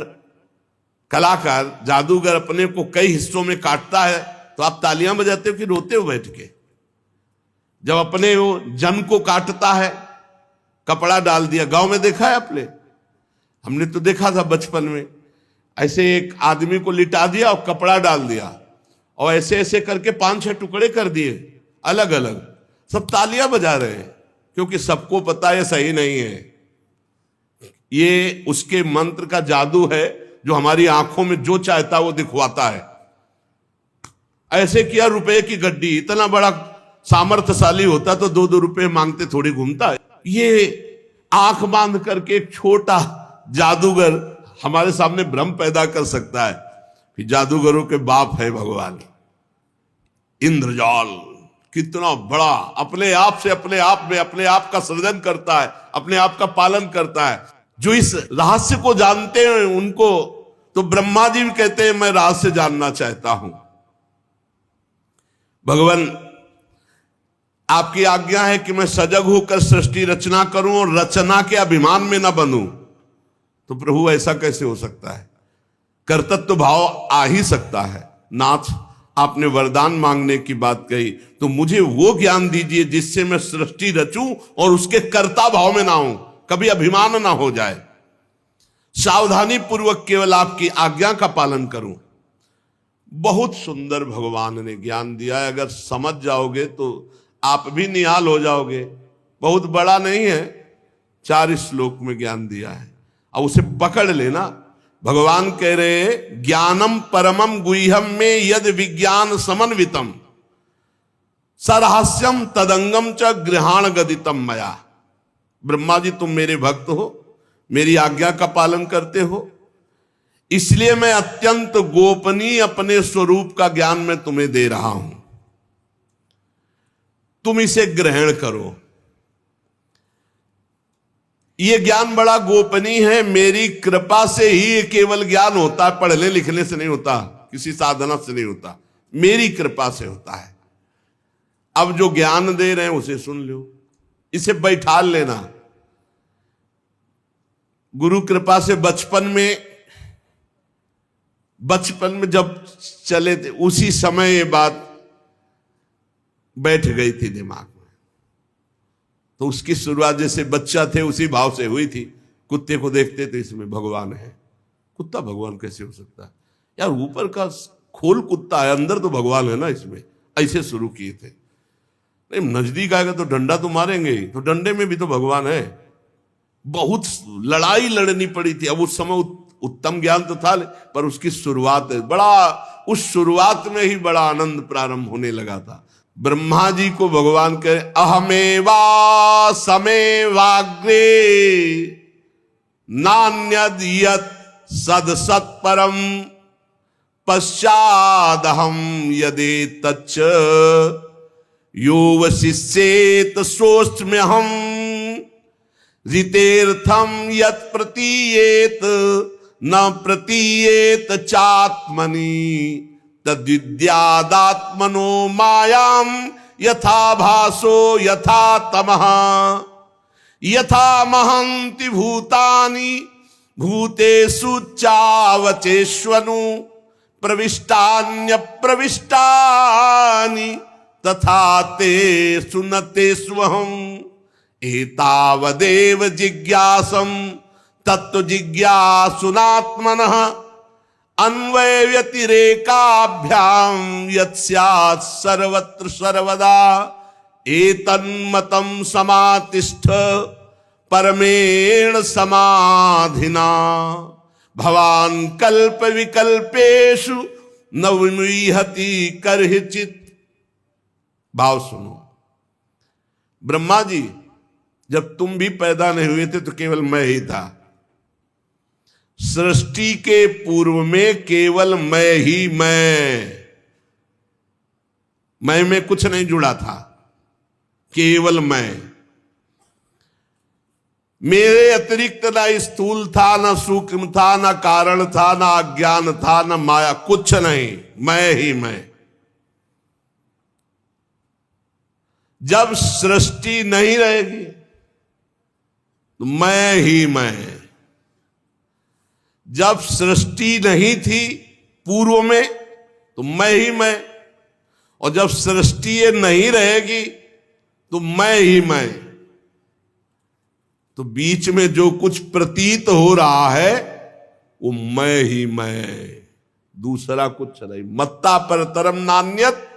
कलाकार जादूगर अपने को कई हिस्सों में काटता है, तो आप तालियां बजाते हो कि रोते हो बैठ के? जब अपने वो जन को काटता है, कपड़ा डाल दिया, गांव में देखा है आपने? हमने तो देखा था बचपन में, ऐसे एक आदमी को लिटा दिया और कपड़ा डाल दिया और ऐसे ऐसे करके 5-6 टुकड़े कर दिए अलग अलग, सब तालियां बजा रहे हैं, क्योंकि सबको पता है सही नहीं है। ये उसके मंत्र का जादू है जो हमारी आंखों में जो चाहता वो दिखवाता है। ऐसे किया, रुपए की गड्डी, इतना बड़ा सामर्थ्यशाली होता तो 2-2 रुपए मांगते थोड़ी घूमता है। ये आंख बांध करके एक छोटा जादूगर हमारे सामने भ्रम पैदा कर सकता है कि जादूगरों के बाप है भगवान। इंद्रजाल कितना बड़ा, अपने आप से अपने आप में अपने आप का सृजन करता है, अपने आप का पालन करता है। जो इस रहस्य को जानते हैं उनको तो ब्रह्मा जी भी कहते हैं मैं रहस्य जानना चाहता हूं। भगवान, आपकी आज्ञा है कि मैं सजग होकर सृष्टि रचना करूं और रचना के अभिमान में ना बनूं। तो प्रभु ऐसा कैसे हो सकता है? कर्तृत्व भाव आ ही सकता है। नाथ, आपने वरदान मांगने की बात कही, तो मुझे वो ज्ञान दीजिए जिससे मैं सृष्टि रचूं और उसके कर्ता भाव में ना हूं, कभी अभिमान ना हो जाए, सावधानी पूर्वक केवल आपकी आज्ञा का पालन करूं। बहुत सुंदर भगवान ने ज्ञान दिया है। अगर समझ जाओगे तो आप भी निहाल हो जाओगे। बहुत बड़ा नहीं है, 4 श्लोक में ज्ञान दिया है। अब उसे पकड़ लेना। भगवान कह रहे हैं, ज्ञानम परमम गुह्यम में यद विज्ञान समन्वितम सरहस्यम तदंगम च गृहाण गदितम मया। ब्रह्मा जी, तुम मेरे भक्त हो, मेरी आज्ञा का पालन करते हो, इसलिए मैं अत्यंत गोपनीय अपने स्वरूप का ज्ञान मैं तुम्हें दे रहा हूं, तुम इसे ग्रहण करो। यह ज्ञान बड़ा गोपनीय है, मेरी कृपा से ही ये केवल ज्ञान होता है, पढ़ने लिखने से नहीं होता, किसी साधना से नहीं होता, मेरी कृपा से होता है। अब जो ज्ञान दे रहे हैं उसे सुन लो, इसे बैठा लेना। गुरु कृपा से बचपन में जब चले थे उसी समय ये बात बैठ गई थी दिमाग में। तो उसकी शुरुआत जैसे बच्चा थे उसी भाव से हुई थी। कुत्ते को देखते थे इसमें भगवान है, कुत्ता भगवान कैसे हो सकता है यार? ऊपर का खोल कुत्ता है, अंदर तो भगवान है ना। इसमें ऐसे शुरू किए थे। नहीं, नजदीक आएगा तो डंडा तो मारेंगे ही, तो डंडे में भी तो भगवान है। बहुत लड़ाई लड़नी पड़ी थी। अब उस समय उत्तम ज्ञान तो था, पर उसकी शुरुआत उस शुरुआत में ही बड़ा आनंद प्रारंभ होने लगा था। ब्रह्मा जी को भगवान कहे, अहमेवा समेवाग्रे नान्यद यत् सद सत्परम पश्चादहम यदे तच्च यो वशिष्येत सोष्म्यहम ऋतेर्थम यत् प्रतीयेत न प्रतीयेत चात्मनि तद्विद्यादात्मनो मायाम यथा भासो यथा तमः यथा महन्ति भूतानि भूतेषु चावचेष्वनु प्रविष्टान्य प्रविष्टानि तथा तेषु न तेष्वहम् एतावदेव जिज्ञासं तत्व जिज्ञासुनात्मनः अन्वय व्यतिरेकाभ्याम यत्स्यात् सर्वत्र सर्वदा एतन्मतं समातिष्ठ परमेण समाधिना भवान कल्प विकल्पेषु न विमुह्यति कर्हिचित्। भाव सुनो। ब्रह्मा जी, जब तुम भी पैदा नहीं हुए थे तो केवल मैं ही था। सृष्टि के पूर्व में केवल मैं ही मैं में कुछ नहीं जुड़ा था, केवल मैं। मेरे अतिरिक्त ना स्थूल था, ना सूक्ष्म था, ना कारण था, ना अज्ञान था, ना माया, कुछ नहीं, मैं ही मैं। जब सृष्टि नहीं रहेगी तो मैं ही मैं। जब सृष्टि नहीं थी पूर्व में तो मैं ही मैं, और जब सृष्टि ये नहीं रहेगी तो मैं ही मैं। तो बीच में जो कुछ प्रतीत हो रहा है वो मैं ही मैं, दूसरा कुछ नहीं। मत्ता परतरम नान्यत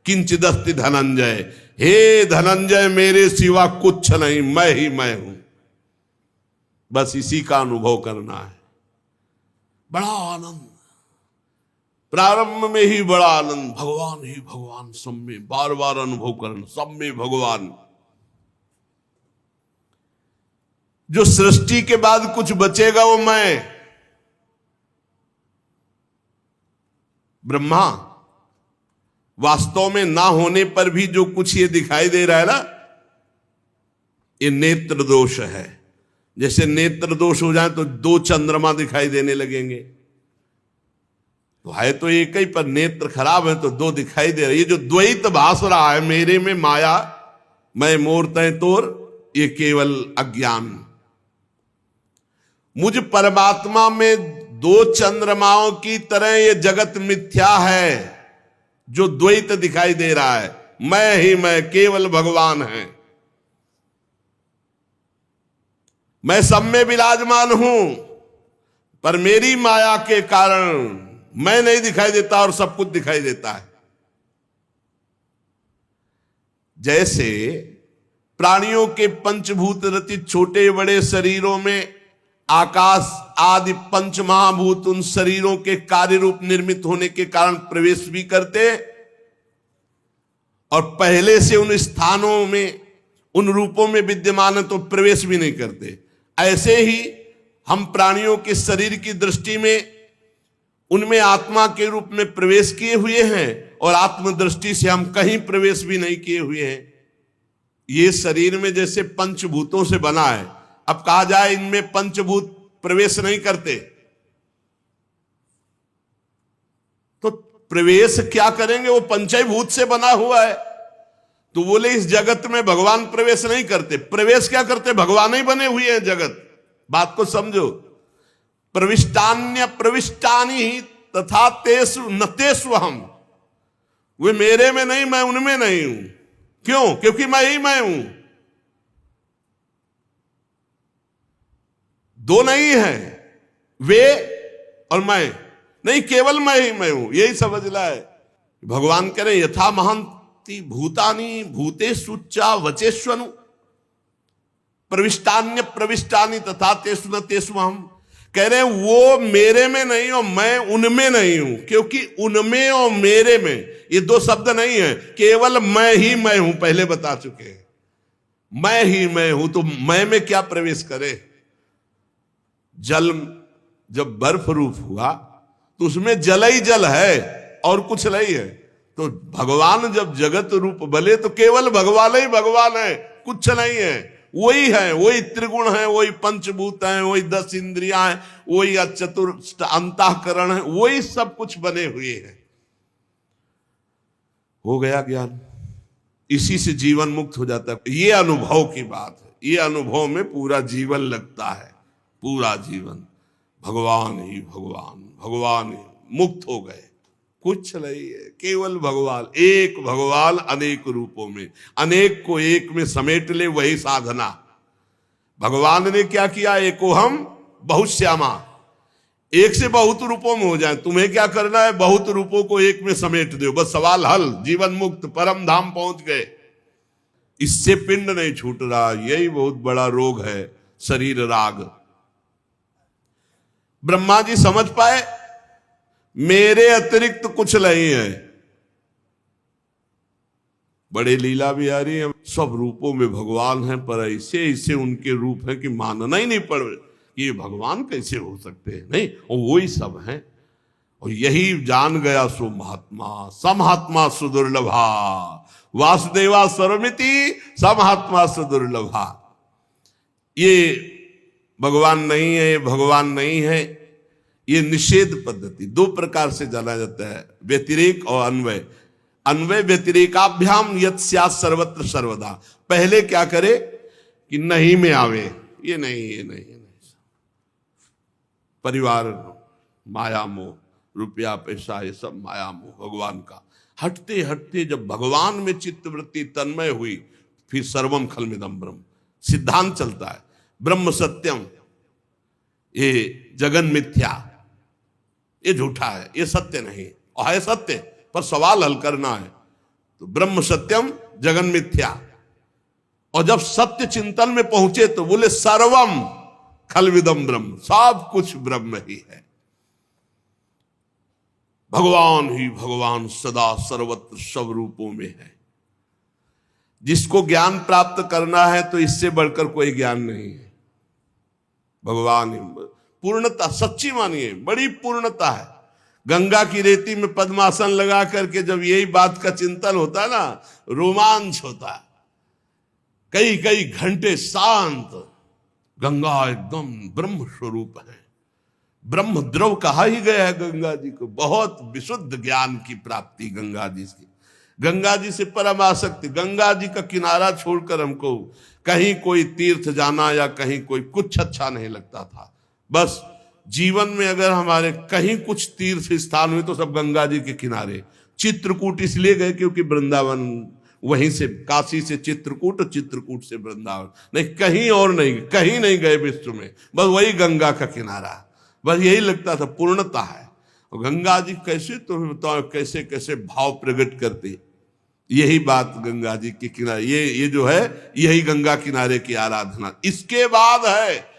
किंचिदस्ति धनंजय। हे धनंजय, मेरे सिवा कुछ नहीं, मैं ही मैं हूं। बस इसी का अनुभव करना है। बड़ा आनंद, प्रारंभ में ही बड़ा आनंद, भगवान ही भगवान, सब में बार बार अनुभव करना, सब में भगवान। जो सृष्टि के बाद कुछ बचेगा वो मैं। ब्रह्मा, वास्तव में ना होने पर भी जो कुछ ये दिखाई दे रहा है ना, ये नेत्र दोष है। जैसे नेत्र दोष हो जाए तो 2 चंद्रमा दिखाई देने लगेंगे। तो है तो एक ही, पर नेत्र खराब है तो 2 दिखाई दे रहे। ये जो द्वैत भास रहा है, मेरे में माया मैं मोर तय तोर, ये केवल अज्ञान। मुझ परमात्मा में दो चंद्रमाओं की तरह ये जगत मिथ्या है, जो द्वैत दिखाई दे रहा है। मैं ही मैं, केवल भगवान है। मैं सब में विराजमान हूं, पर मेरी माया के कारण मैं नहीं दिखाई देता और सब कुछ दिखाई देता है। जैसे प्राणियों के पंचभूत रचित छोटे बड़े शरीरों में आकाश आदि पंच महाभूत उन शरीरों के कार्य रूप निर्मित होने के कारण प्रवेश भी करते, और पहले से उन स्थानों में उन रूपों में विद्यमान है तो प्रवेश भी नहीं करते। ऐसे ही हम प्राणियों के शरीर की दृष्टि में उनमें आत्मा के रूप में प्रवेश किए हुए हैं, और आत्मदृष्टि से हम कहीं प्रवेश भी नहीं किए हुए हैं। ये शरीर में जैसे पंचभूतों से बना है, अब कहा जाए इनमें पंचभूत प्रवेश नहीं करते, तो प्रवेश क्या करेंगे? वो पंचभूत से बना हुआ है। तो बोले इस जगत में भगवान प्रवेश नहीं करते। प्रवेश क्या करते? भगवान ही बने हुए हैं जगत। बात को समझो। प्रविष्टान्य प्रविष्टानि तथा तेषु न तेषु हम। वे मेरे में नहीं, मैं उनमें नहीं हूं। क्यों? क्योंकि मैं ही मैं हूं। दो नहीं है, वे और मैं नहीं, केवल मैं ही मैं हूं। यही समझना है। भगवान कह रहे यथा महंति भूतानि भूतेषु च वचेष्वनु प्रविष्टान्य प्रविष्टानि तथा तेषु न तेषु हम। कह रहे हैं वो मेरे में नहीं और मैं उनमें नहीं हूं, क्योंकि उनमें और मेरे में ये दो शब्द नहीं है, केवल मैं ही मैं हूं। पहले बता चुके हैं, मैं ही मैं हूं। तो मैं में क्या प्रवेश करे? जल जब बर्फ रूप हुआ तो उसमें जल ही जल है और कुछ नहीं है। तो भगवान जब जगत रूप बले तो केवल भगवान ही भगवान है, कुछ नहीं है। वही है, वही त्रिगुण है, वही पंचभूत है, वही 10 इंद्रियां हैं, वही चतुर्थ अंतःकरण है, वही सब कुछ बने हुए हैं। हो गया ज्ञान, इसी से जीवन मुक्त हो जाता है। ये अनुभव की बात है। ये अनुभव में पूरा जीवन लगता है, पूरा जीवन भगवान ही भगवान, भगवान ही। मुक्त हो गए, कुछ नहीं है, केवल भगवान। एक भगवान अनेक रूपों में, अनेक को एक में समेट ले, वही साधना। भगवान ने क्या किया? एको हम बहुश्यामा, एक से बहुत रूपों में हो जाए। तुम्हें क्या करना है? बहुत रूपों को एक में समेट दो, बस सवाल हल। जीवन मुक्त, परम धाम पहुंच गए। इससे पिंड नहीं छूट रहा। यही बहुत बड़ा रोग है, शरीर राग। ब्रह्मा जी समझ पाए मेरे अतिरिक्त कुछ नहीं है। बड़े लीला बिहारी हैं, सब रूपों में भगवान हैं, पर ऐसे ऐसे उनके रूप हैं कि मानना ही नहीं पड़ कि ये भगवान कैसे हो सकते हैं। नहीं, और वही सब हैं। और यही जान गया सो महात्मा। समहात्मा सुदुर्लभा वासुदेवा सर्वमिति समहात्मा सुदुर्लभा। ये भगवान नहीं है, ये भगवान नहीं है। ये निषेध पद्धति दो प्रकार से जाना जाता है, व्यतिरेक और अन्वय। अन्वय व्यतिरेकाभ्याम यत् स्यात् सर्वत्र सर्वदा। पहले क्या करे कि नहीं में आवे, ये नहीं, ये नहीं, ये नहीं। परिवार माया मोह, रुपया पैसा, ये सब माया मोह भगवान का। हटते हटते जब भगवान में चित्तवृत्ति तन्मय हुई, फिर सर्वम खलमिदम ब्रह्म सिद्धांत चलता है। ब्रह्म सत्यम, ये जगन मिथ्या, ये झूठा है, ये सत्य नहीं। और है सत्य, पर सवाल हल करना है। तो ब्रह्म सत्यम जगन मिथ्या। और जब सत्य चिंतन में पहुंचे तो बोले सर्वम खलविदम ब्रह्म, सब कुछ ब्रह्म ही है। भगवान ही भगवान सदा सर्वत्र सब रूपों में है। जिसको ज्ञान प्राप्त करना है तो इससे बढ़कर कोई ज्ञान नहीं है। भगवान ही पूर्णता, सच्ची मानिए, बड़ी पूर्णता है। गंगा की रेती में पद्मासन लगा करके जब यही बात का चिंतन होता है ना, रोमांच होता है। कई कई घंटे शांत, गंगा एकदम ब्रह्म स्वरूप है। ब्रह्म द्रव कहा ही गया है गंगा जी को। बहुत विशुद्ध ज्ञान की प्राप्ति गंगा जी की। गंगा जी से परम आसक्ति, गंगा जी का किनारा छोड़कर हमको कहीं कोई तीर्थ जाना या कहीं कोई कुछ अच्छा नहीं लगता था। बस जीवन में अगर हमारे कहीं कुछ तीर्थ स्थान हुए तो सब गंगा जी के किनारे। चित्रकूट इसलिए गए क्योंकि वृंदावन वहीं से, काशी से चित्रकूट और चित्रकूट से वृंदावन, नहीं कहीं और नहीं, कहीं नहीं गए विश्व में, बस वही गंगा का किनारा। बस यही लगता था पूर्णता है। और गंगा जी कैसे, तुम्हें बताओ कैसे कैसे भाव प्रकट करते, यही बात गंगा जी के किनारे, ये जो है यही गंगा किनारे की आराधना। इसके बाद है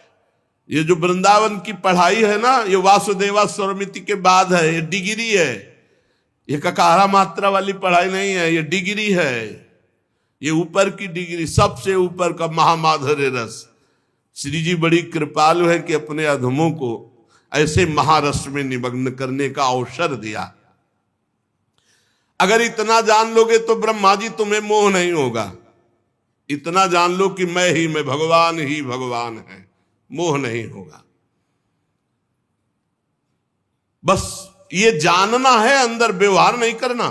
ये जो वृंदावन की पढ़ाई है ना, ये वासुदेवा स्वरमिति के बाद है, ये डिग्री है, ये ककारा मात्रा वाली पढ़ाई नहीं है, ये डिग्री है, ये ऊपर की डिग्री, सबसे ऊपर का महामाधुर्य रस। श्री जी बड़ी कृपालु है कि अपने अधमों को ऐसे महारस में निमग्न करने का अवसर दिया। अगर इतना जान लोगे तो ब्रह्मा जी तुम्हें मोह नहीं होगा। इतना जान लो कि मैं ही मैं, भगवान ही भगवान है, मोह नहीं होगा। बस ये जानना है, अंदर व्यवहार नहीं करना,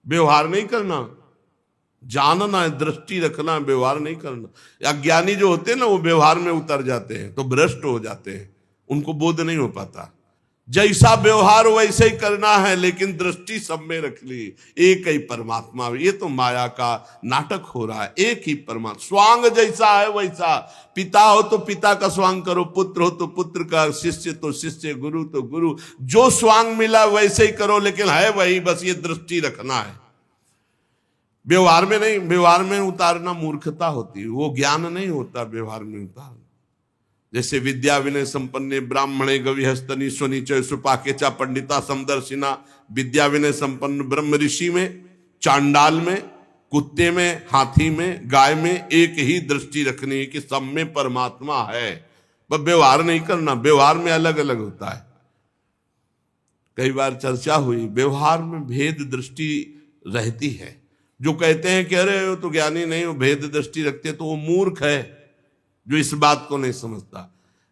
व्यवहार नहीं करना, जानना है, दृष्टि रखना, व्यवहार नहीं करना। अज्ञानी जो होते हैं ना वो व्यवहार में उतर जाते हैं तो भ्रष्ट हो जाते हैं, उनको बोध नहीं हो पाता। जैसा व्यवहार वैसे ही करना है, लेकिन दृष्टि सब में रख ली, एक ही परमात्मा। ये तो माया का नाटक हो रहा है, एक ही परमात्मा। स्वांग जैसा है वैसा, पिता हो तो पिता का स्वांग करो, पुत्र हो तो पुत्र का, शिष्य तो शिष्य, गुरु तो गुरु, जो स्वांग मिला वैसे ही करो, लेकिन है वही, बस ये दृष्टि रखना है। व्यवहार में नहीं, व्यवहार में उतारना मूर्खता होती है, वो ज्ञान नहीं होता व्यवहार में उतारना। जैसे विद्या विनय संपन्ने ब्राह्मणे गविहस्तनी स्वनिचय सुपाकेचा पंडिता समदर्शिना, विद्या विनय संपन्न ब्रह्म ऋषि में, चांडाल में, कुत्ते में, हाथी में, गाय में एक ही दृष्टि रखनी है कि सब में परमात्मा है। बस व्यवहार नहीं करना, व्यवहार में अलग अलग होता है। कई बार चर्चा हुई, व्यवहार में भेद दृष्टि रहती है। जो कहते हैं कि अरे वो तो ज्ञानी नहीं, वो भेद दृष्टि रखते, तो वो मूर्ख है जो इस बात को नहीं समझता।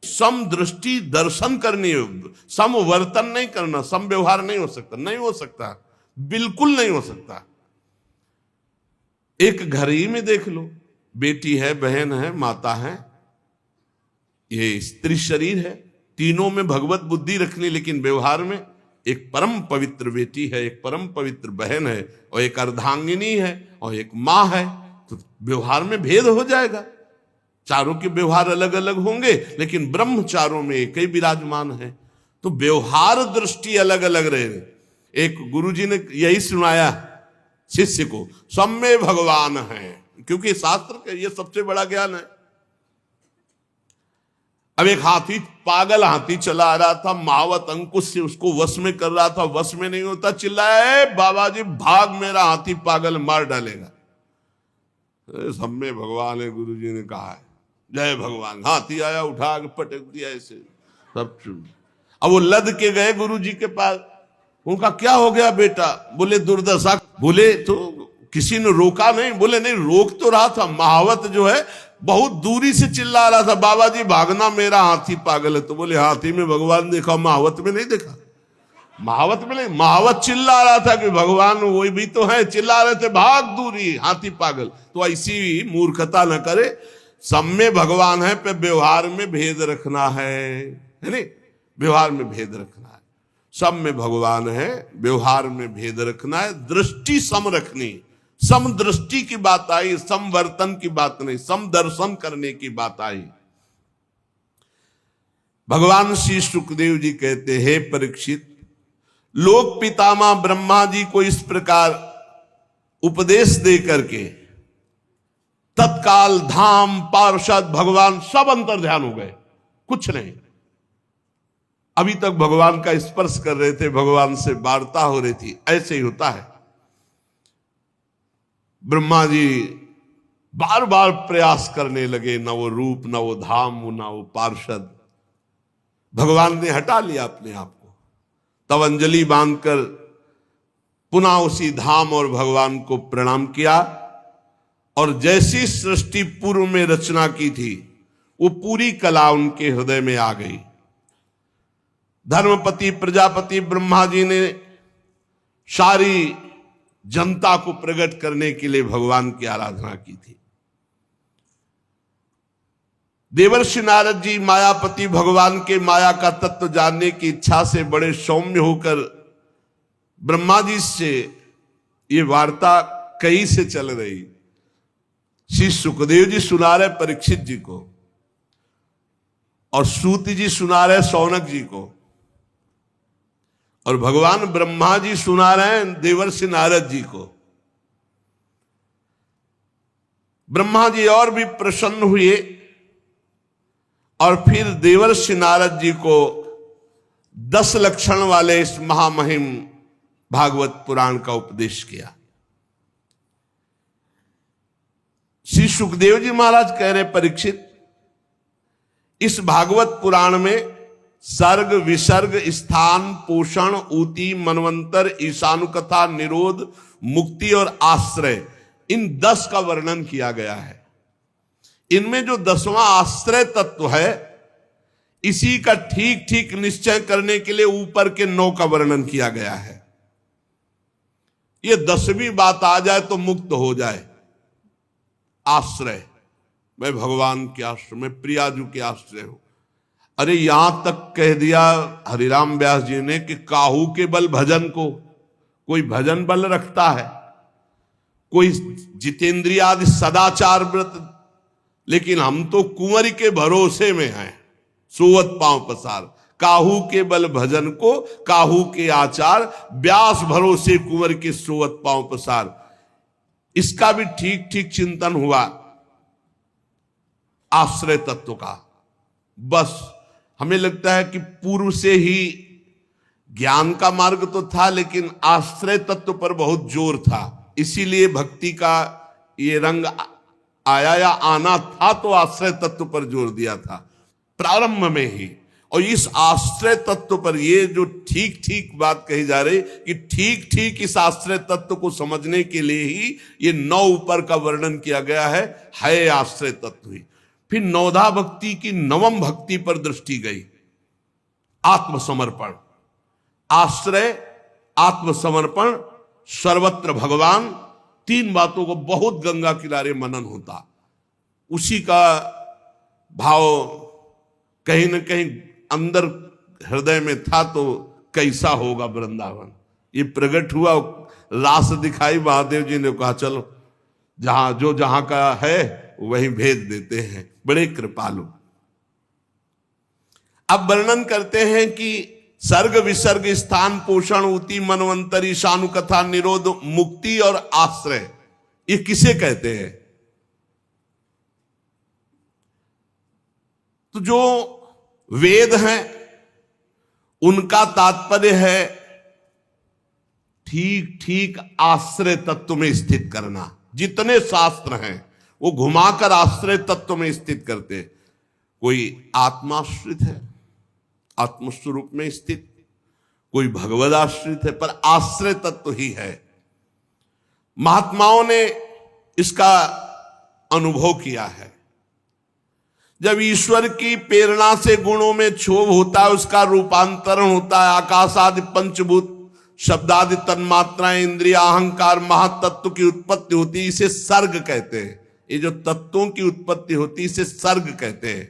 सम दृष्टि दर्शन करनी है, सम वर्तन नहीं करना, सम व्यवहार नहीं हो सकता, नहीं हो सकता, बिल्कुल नहीं हो सकता। एक घर ही में देख लो, बेटी है, बहन है, माता है, ये स्त्री शरीर है, तीनों में भगवत बुद्धि रखनी, लेकिन व्यवहार में एक परम पवित्र बेटी है, एक परम पवित्र बहन है, और एक अर्धांगिनी है, और एक माँ है, तो व्यवहार में भेद हो जाएगा। चारों के व्यवहार अलग अलग होंगे, लेकिन ब्रह्म चारों में एक ही विराजमान है, तो व्यवहार दृष्टि अलग अलग रहे। एक गुरुजी ने यही सुनाया शिष्य को, सब में भगवान है, क्योंकि शास्त्र का ये सबसे बड़ा ज्ञान है। अब एक हाथी, पागल हाथी चला आ रहा था, महावत अंकुश से उसको वश में कर रहा था, वश में नहीं होता, चिल्लाया बाबा जी भाग, मेरा हाथी पागल मार डालेगा। सब में भगवान है, गुरुजी ने कहा है, जय भगवान। हाथी आया, उठा के पटक दिया ऐसे, सब चुन। अब वो लद के गए गुरुजी के पास, उनका क्या हो गया बेटा? बोले दुर्दशा। बोले तो किसी ने रोका नहीं? बोले नहीं, रोक तो रहा था, महावत जो है बहुत दूरी से चिल्ला रहा था, बाबा जी भागना, मेरा हाथी पागल है। तो बोले हाथी में भगवान देखा, महावत में नहीं देखा? महावत में नहीं, महावत चिल्ला रहा था कि भगवान वही भी तो है, चिल्ला रहे थे भाग दूरी, हाथी पागल। तो ऐसी मूर्खता न करे, सब में भगवान है, पे व्यवहार में भेद रखना है नहीं? व्यवहार में भेद रखना है, सब में भगवान है, व्यवहार में भेद रखना है, दृष्टि सम रखनी। सम दृष्टि की बात आई, सम वर्तन की बात नहीं, सम दर्शन करने की बात आई। भगवान श्री सुखदेव जी कहते हैं, परीक्षित, लोक पितामह ब्रह्मा जी को इस प्रकार उपदेश दे करके तत्काल धाम, पार्षद, भगवान सब अंतर ध्यान हो गए, कुछ नहीं। अभी तक भगवान का स्पर्श कर रहे थे, भगवान से वार्ता हो रही थी, ऐसे ही होता है। ब्रह्मा जी बार बार प्रयास करने लगे, ना वो रूप, ना वो धाम, ना वो पार्षद। भगवान ने हटा लिया अपने आप को, तब अंजलि बांधकर पुनः उसी धाम और भगवान को प्रणाम किया, और जैसी सृष्टि पूर्व में रचना की थी वो पूरी कला उनके हृदय में आ गई। धर्मपति प्रजापति ब्रह्मा जी ने सारी जनता को प्रकट करने के लिए भगवान की आराधना की थी। देवर्षि नारद जी मायापति भगवान के माया का तत्व जानने की इच्छा से बड़े सौम्य होकर ब्रह्मा जी से ये वार्ता कहीं से चल रही। श्री सुखदेव जी सुना रहे परीक्षित जी को और सूत जी सुना रहे शौनक जी को, और भगवान ब्रह्मा जी सुना रहे हैं देवर्षि नारद जी को। ब्रह्मा जी और भी प्रसन्न हुए और फिर देवर्षि नारद जी को 10 लक्षण वाले इस महामहिम भागवत पुराण का उपदेश किया। श्री सुखदेव जी महाराज कह रहे परीक्षित, इस भागवत पुराण में सर्ग विसर्ग स्थान पोषण ऊति मनवंतर ईशानुकथा निरोध मुक्ति और आश्रय, इन 10 का वर्णन किया गया है। इनमें जो 10वां आश्रय तत्व है, इसी का ठीक ठीक निश्चय करने के लिए ऊपर के 9 का वर्णन किया गया है। ये 10वीं बात आ जाए तो मुक्त हो जाए। आश्रय, मैं भगवान के आश्रय में प्रियाजू के आश्रय हूं। अरे यहां तक कह दिया हरिराम व्यास जी ने कि काहू के बल भजन को, कोई भजन बल रखता है, कोई जितेंद्रिय आदि सदाचार व्रत, लेकिन हम तो कुंवर के भरोसे में हैं, सोवत पांव पसार। काहू के बल भजन को काहू के आचार, व्यास भरोसे कुंवर के सोवत पांव पसार। इसका भी ठीक ठीक चिंतन हुआ आश्रय तत्व का। बस हमें लगता है कि पूर्व से ही ज्ञान का मार्ग तो था, लेकिन आश्रय तत्व पर बहुत जोर था, इसीलिए भक्ति का ये रंग आया या आना था तो आश्रय तत्व पर जोर दिया था प्रारंभ में ही। और इस आश्रय तत्व पर ये जो ठीक ठीक बात कही जा रही कि ठीक ठीक इस आश्रय तत्व को समझने के लिए ही ये 9 ऊपर का वर्णन किया गया है आश्रय तत्व ही। फिर 9धा भक्ति की 9वीं भक्ति पर दृष्टि गई, आत्मसमर्पण। आश्रय, आत्मसमर्पण, सर्वत्र भगवान, 3 बातों को बहुत गंगा किनारे मनन होता। उसी का भाव कहीं न कहीं अंदर हृदय में था, तो कैसा होगा वृंदावन। ये प्रकट हुआ, रास दिखाई, महादेव जी ने कहा चलो जहां का है वही भेज देते हैं। बड़े कृपालु। अब वर्णन करते हैं कि सर्ग विसर्ग स्थान पोषण ऊति मनवंतर ईशानुकथा निरोध मुक्ति और आश्रय, ये किसे कहते हैं? तो जो वेद हैं उनका तात्पर्य है ठीक ठीक आश्रय तत्व में स्थित करना। जितने शास्त्र हैं वो घुमाकर आश्रय तत्व में स्थित करते हैं। कोई आत्माश्रित है, आत्मस्वरूप में स्थित, कोई भगवद आश्रित है, पर आश्रय तत्व ही है। महात्माओं ने इसका अनुभव किया है। जब ईश्वर की प्रेरणा से गुणों में क्षोभ होता है, उसका रूपांतरण होता है, आकाश आदि पंचभूत शब्दादि तन्मात्राएं इंद्रिय अहंकार महातत्व की उत्पत्ति होती है, इसे सर्ग कहते हैं। ये जो तत्वों की उत्पत्ति होती है इसे सर्ग कहते हैं।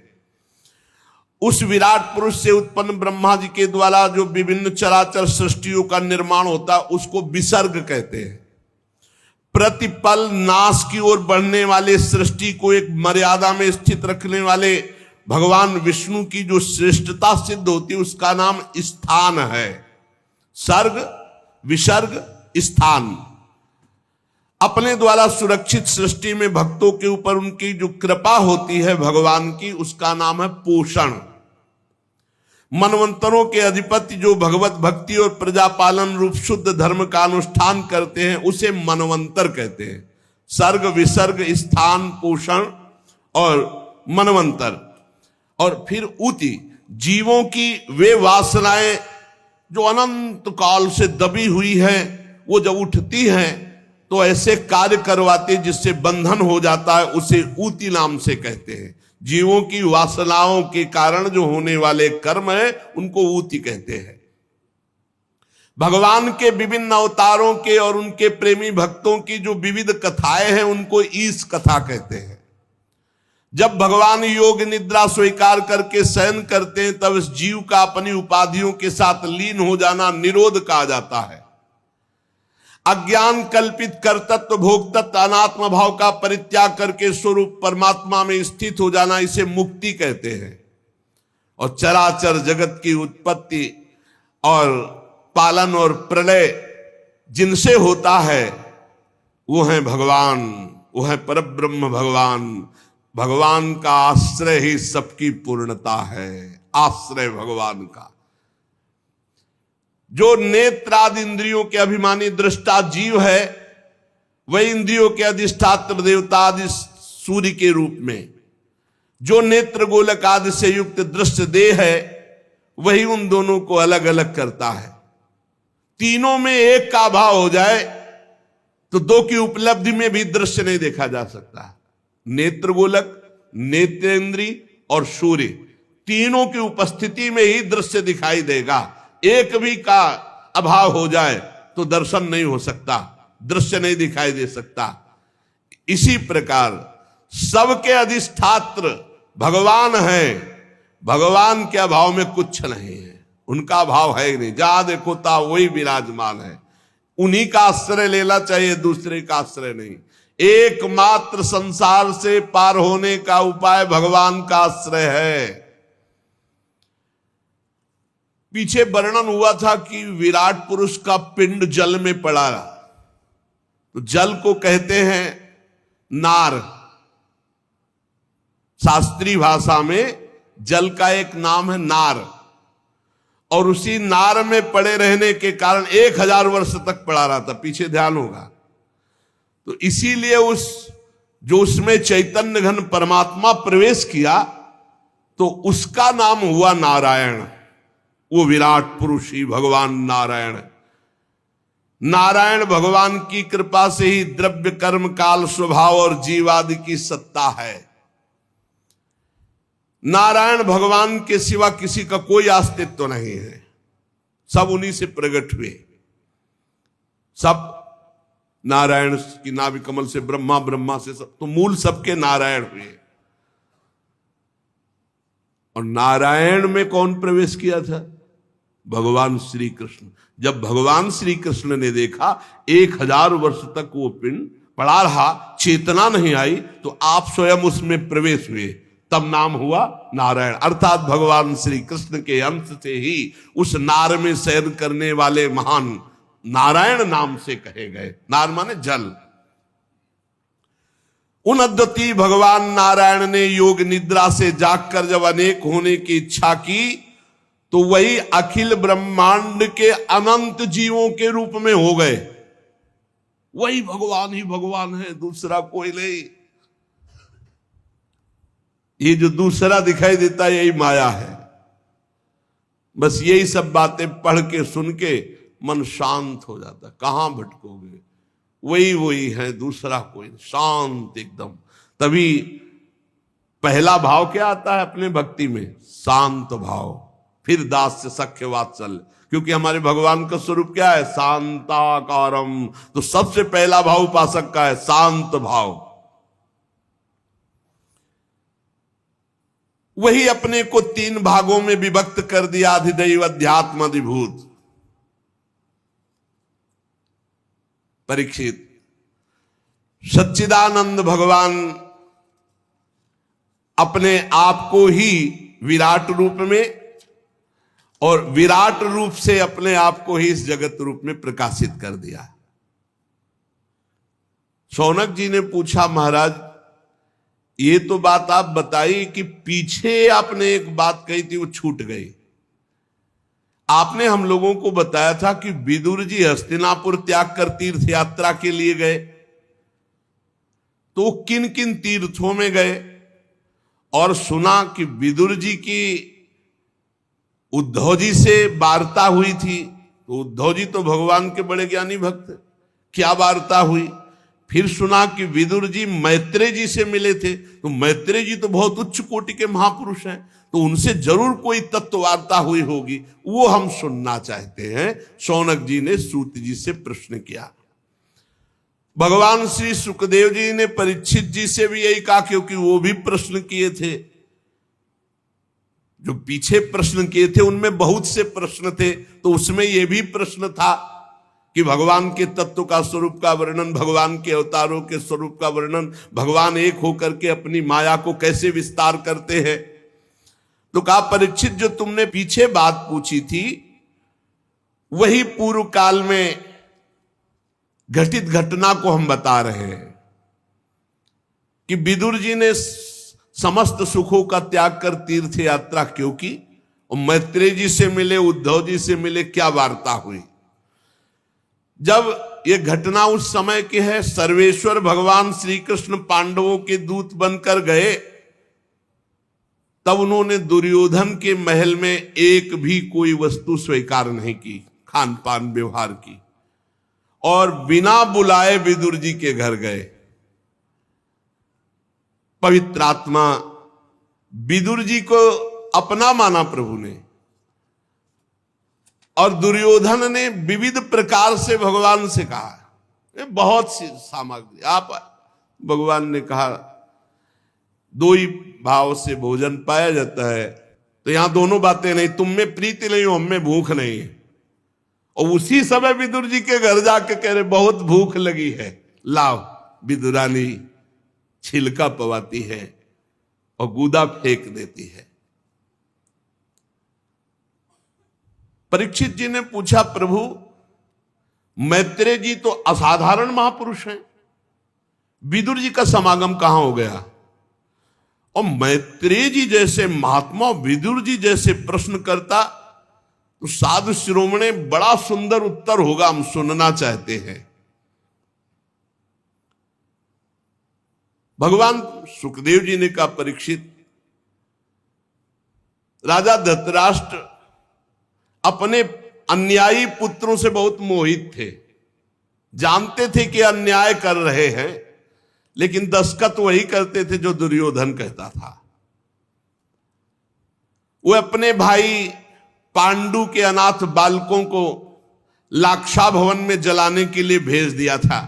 उस विराट पुरुष से उत्पन्न ब्रह्मा जी के द्वारा जो विभिन्न चराचर सृष्टियों का निर्माण होता है उसको विसर्ग कहते हैं। प्रतिपल नाश की ओर बढ़ने वाले सृष्टि को एक मर्यादा में स्थित रखने वाले भगवान विष्णु की जो श्रेष्ठता सिद्ध होती है उसका नाम स्थान है। सर्ग विसर्ग स्थान। अपने द्वारा सुरक्षित सृष्टि में भक्तों के ऊपर उनकी जो कृपा होती है भगवान की, उसका नाम है पोषण। मनवंतरों के अधिपति जो भगवत भक्ति और प्रजापालन रूप शुद्ध धर्म का अनुष्ठान करते हैं उसे मनवंतर कहते हैं। सर्ग विसर्ग स्थान पोषण और मनवंतर। और फिर ऊति, जीवों की वे वासनाएं जो अनंत काल से दबी हुई है, वो जब उठती हैं तो ऐसे कार्य करवाते जिससे बंधन हो जाता है, उसे ऊति नाम से कहते हैं। जीवों की वासनाओं के कारण जो होने वाले कर्म है उनको ऊति कहते हैं। भगवान के विभिन्न अवतारों के और उनके प्रेमी भक्तों की जो विविध कथाएं हैं उनको ईश कथा कहते हैं। जब भगवान योग निद्रा स्वीकार करके शयन करते हैं तब इस जीव का अपनी उपाधियों के साथ लीन हो जाना निरोध कहा जाता है। अज्ञान कल्पित कर्तृत्व भोक्तृत्व अनात्म भाव का परित्याग करके स्वरूप परमात्मा में स्थित हो जाना इसे मुक्ति कहते हैं। और चराचर जगत की उत्पत्ति और पालन और प्रलय जिनसे होता है वो है भगवान, वो है परब्रह्म भगवान। भगवान का आश्रय ही सबकी पूर्णता है, आश्रय भगवान का। जो नेत्रादि इंद्रियों के अभिमानी दृष्टा जीव है वही इंद्रियों के अधिष्ठात्र देवता आदि सूर्य के रूप में, जो नेत्र गोलक आदि से युक्त दृश्य देह है वही उन दोनों को अलग अलग करता है। तीनों में एक का अभाव हो जाए तो दो की उपलब्धि में भी दृश्य नहीं देखा जा सकता। नेत्र गोलक, नेत्रेंद्री और सूर्य, तीनों की उपस्थिति में ही दृश्य दिखाई देगा। एक भी का अभाव हो जाए तो दर्शन नहीं हो सकता, दृश्य नहीं दिखाई दे सकता। इसी प्रकार सबके अधिष्ठात्र भगवान है, भगवान के अभाव में कुछ नहीं है, उनका अभाव है ही नहीं। जहां देखो ता वही विराजमान है, उन्हीं का आश्रय लेना चाहिए, दूसरे का आश्रय नहीं। एकमात्र संसार से पार होने का उपाय भगवान का आश्रय है। पीछे वर्णन हुआ था कि विराट पुरुष का पिंड जल में पड़ा, तो जल को कहते हैं नार। शास्त्रीय भाषा में जल का एक नाम है नार, और उसी नार में पड़े रहने के कारण 1000 वर्ष तक पड़ा रहा था, पीछे ध्यान होगा। तो इसीलिए उसमें चैतन्य घन परमात्मा प्रवेश किया तो उसका नाम हुआ नारायण। वो विराट पुरुष ही भगवान नारायण। नारायण भगवान की कृपा से ही द्रव्य कर्म काल स्वभाव और जीवादि की सत्ता है। नारायण भगवान के सिवा किसी का कोई अस्तित्व नहीं है, सब उन्हीं से प्रकट हुए। सब नारायण की नाभि कमल से ब्रह्मा, ब्रह्मा से सब, तो मूल सबके नारायण हुए। और नारायण में कौन प्रवेश किया था? भगवान श्री कृष्ण। जब भगवान श्री कृष्ण ने देखा 1000 वर्ष तक वो पिंड पड़ा रहा, चेतना नहीं आई, तो आप स्वयं उसमें प्रवेश हुए, तब नाम हुआ नारायण। अर्थात भगवान श्री कृष्ण के अंश से ही उस नार में शयन करने वाले महान नारायण नाम से कहे गए। नार माने जल। उन अद्वितीय भगवान नारायण ने योग निद्रा से जागकर जब अनेक होने की इच्छा की तो वही अखिल ब्रह्मांड के अनंत जीवों के रूप में हो गए। वही भगवान ही भगवान है, दूसरा कोई नहीं। ये जो दूसरा दिखाई देता है यही माया है। बस यही सब बातें पढ़ के सुन के मन शांत हो जाता। कहां भटकोगे? वही है, दूसरा कोई, शांत एकदम। तभी पहला भाव क्या आता है अपने भक्ति में? शांत भाव। फिर दास से सख्य वात्सल्य, क्योंकि हमारे भगवान का स्वरूप क्या है? शांताकारम। तो सबसे पहला भाव उपासक का है शांत भाव। वही अपने को 3 भागों में विभक्त कर दिया, अधिदैव अध्यात्म अधिभूत। परीक्षित, सच्चिदानंद भगवान अपने आप को ही विराट रूप में और विराट रूप से अपने आप को ही इस जगत रूप में प्रकाशित कर दिया। शौनक जी ने पूछा, महाराज ये तो बात आप बताई कि पीछे आपने एक बात कही थी वो छूट गई। आपने हम लोगों को बताया था कि विदुर जी हस्तिनापुर त्याग कर तीर्थ यात्रा के लिए गए, तो किन किन तीर्थों में गए? और सुना कि विदुर जी की उद्धव जी से वार्ता हुई थी, तो उद्धव जी तो भगवान के बड़े ज्ञानी भक्त, क्या वार्ता हुई? फिर सुना कि विदुर जी मैत्रेय जी से मिले थे, तो मैत्रेय जी तो बहुत उच्च कोटि के महापुरुष हैं, तो उनसे जरूर कोई तत्ववार्ता हुई होगी, वो हम सुनना चाहते हैं। शौनक जी ने सूत जी से प्रश्न किया। भगवान श्री सुखदेव जी ने परीक्षित जी से भी यही कहा, क्योंकि वो भी प्रश्न किए थे। जो पीछे प्रश्न किए थे उनमें बहुत से प्रश्न थे, तो उसमें यह भी प्रश्न था कि भगवान के तत्व का, स्वरूप का वर्णन, भगवान के अवतारों के स्वरूप का वर्णन, भगवान एक होकर के अपनी माया को कैसे विस्तार करते हैं। तो कहा, परीक्षित जो तुमने पीछे बात पूछी थी वही पूर्व काल में घटित घटना को हम बता रहे हैं कि विदुर जी ने समस्त सुखों का त्याग कर तीर्थ यात्रा क्यों की, और मैत्रेय जी से मिले, उद्धव जी से मिले, क्या वार्ता हुई। जब यह घटना उस समय की है, सर्वेश्वर भगवान श्री कृष्ण पांडवों के दूत बनकर गए, तब उन्होंने दुर्योधन के महल में एक भी कोई वस्तु स्वीकार नहीं की, खान पान व्यवहार की, और बिना बुलाए विदुर जी के घर गए। पवित्र आत्मा विदुर जी को अपना माना प्रभु ने, और दुर्योधन ने विविध प्रकार से भगवान से कहा, बहुत सी सामग्री आप, भगवान ने कहा दो ही भाव से भोजन पाया जाता है, तो यहां दोनों बातें नहीं, तुम में प्रीति नहीं हो, हम में भूख नहीं है। और उसी समय विदुर जी के घर जाके कह रहे बहुत भूख लगी है, लाओ। विदुरानी छिलका पवाती है और गूदा फेंक देती है। परीक्षित जी ने पूछा, प्रभु मैत्रेय जी तो असाधारण महापुरुष हैं, विदुर जी का समागम कहां हो गया। और मैत्रेय जी जैसे महात्मा विदुर जी जैसे प्रश्न करता तो साधु शिरोमणि बड़ा सुंदर उत्तर होगा, हम सुनना चाहते हैं। भगवान सुखदेव जी ने कहा, परीक्षित, राजा धृतराष्ट्र अपने अन्यायी पुत्रों से बहुत मोहित थे, जानते थे कि अन्याय कर रहे हैं, लेकिन दस्खत वही करते थे जो दुर्योधन कहता था। वो अपने भाई पांडु के अनाथ बालकों को लाक्षा भवन में जलाने के लिए भेज दिया था,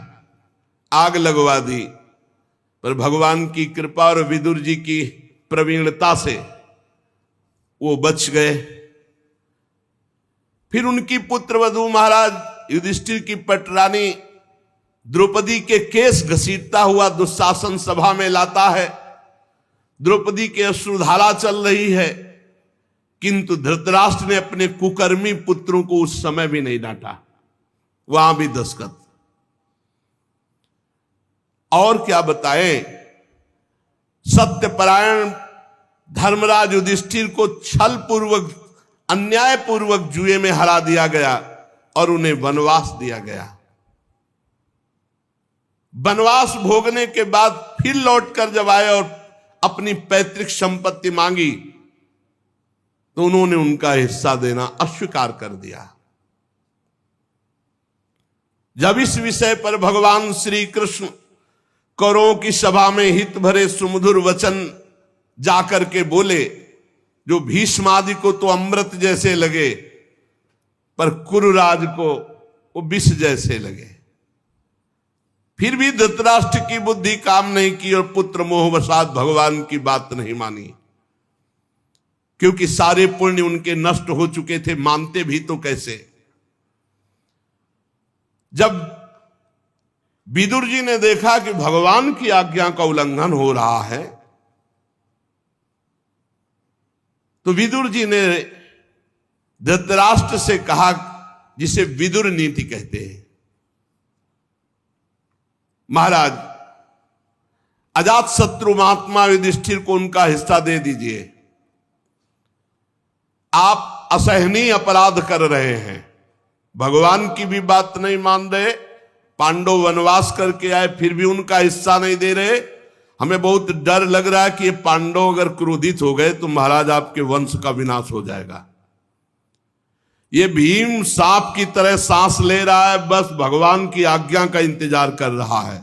आग लगवा दी, पर भगवान की कृपा और विदुर जी की प्रवीणता से वो बच गए। फिर उनकी पुत्रवधू महाराज युधिष्ठिर की पटरानी द्रौपदी के केस घसीटता हुआ दुशासन सभा में लाता है। द्रौपदी के अश्रुधारा चल रही है, किंतु धृतराष्ट्र ने अपने कुकर्मी पुत्रों को उस समय भी नहीं डांटा, वहां भी दस्खत। और क्या बताएं, सत्यपरायण धर्मराज युधिष्ठिर को छल पूर्वक, अन्याय पूर्वक जुए में हरा दिया गया और उन्हें वनवास दिया गया। वनवास भोगने के बाद फिर लौटकर जब आए और अपनी पैतृक संपत्ति मांगी तो उन्होंने उनका हिस्सा देना अस्वीकार कर दिया। जब इस विषय पर भगवान श्री कृष्ण कौरवों की सभा में हित भरे सुमधुर वचन जाकर के बोले, जो भीष्म आदि को तो अमृत जैसे लगे, पर कुरुराज को वो विष जैसे लगे। फिर भी धृतराष्ट्र की बुद्धि काम नहीं की और पुत्र मोहवशात भगवान की बात नहीं मानी, क्योंकि सारे पुण्य उनके नष्ट हो चुके थे, मानते भी तो कैसे। जब विदुर जी ने देखा कि भगवान की आज्ञा का उल्लंघन हो रहा है, तो विदुर जी ने धृतराष्ट्र से कहा, जिसे विदुर नीति कहते हैं, महाराज अजात शत्रु महात्मा युधिष्ठिर को उनका हिस्सा दे दीजिए। आप असहनीय अपराध कर रहे हैं, भगवान की भी बात नहीं मान रहे, पांडव वनवास करके आए फिर भी उनका हिस्सा नहीं दे रहे। हमें बहुत डर लग रहा है कि ये पांडव अगर क्रोधित हो गए तो महाराज आपके वंश का विनाश हो जाएगा। ये भीम सांप की तरह सांस ले रहा है, बस भगवान की आज्ञा का इंतजार कर रहा है।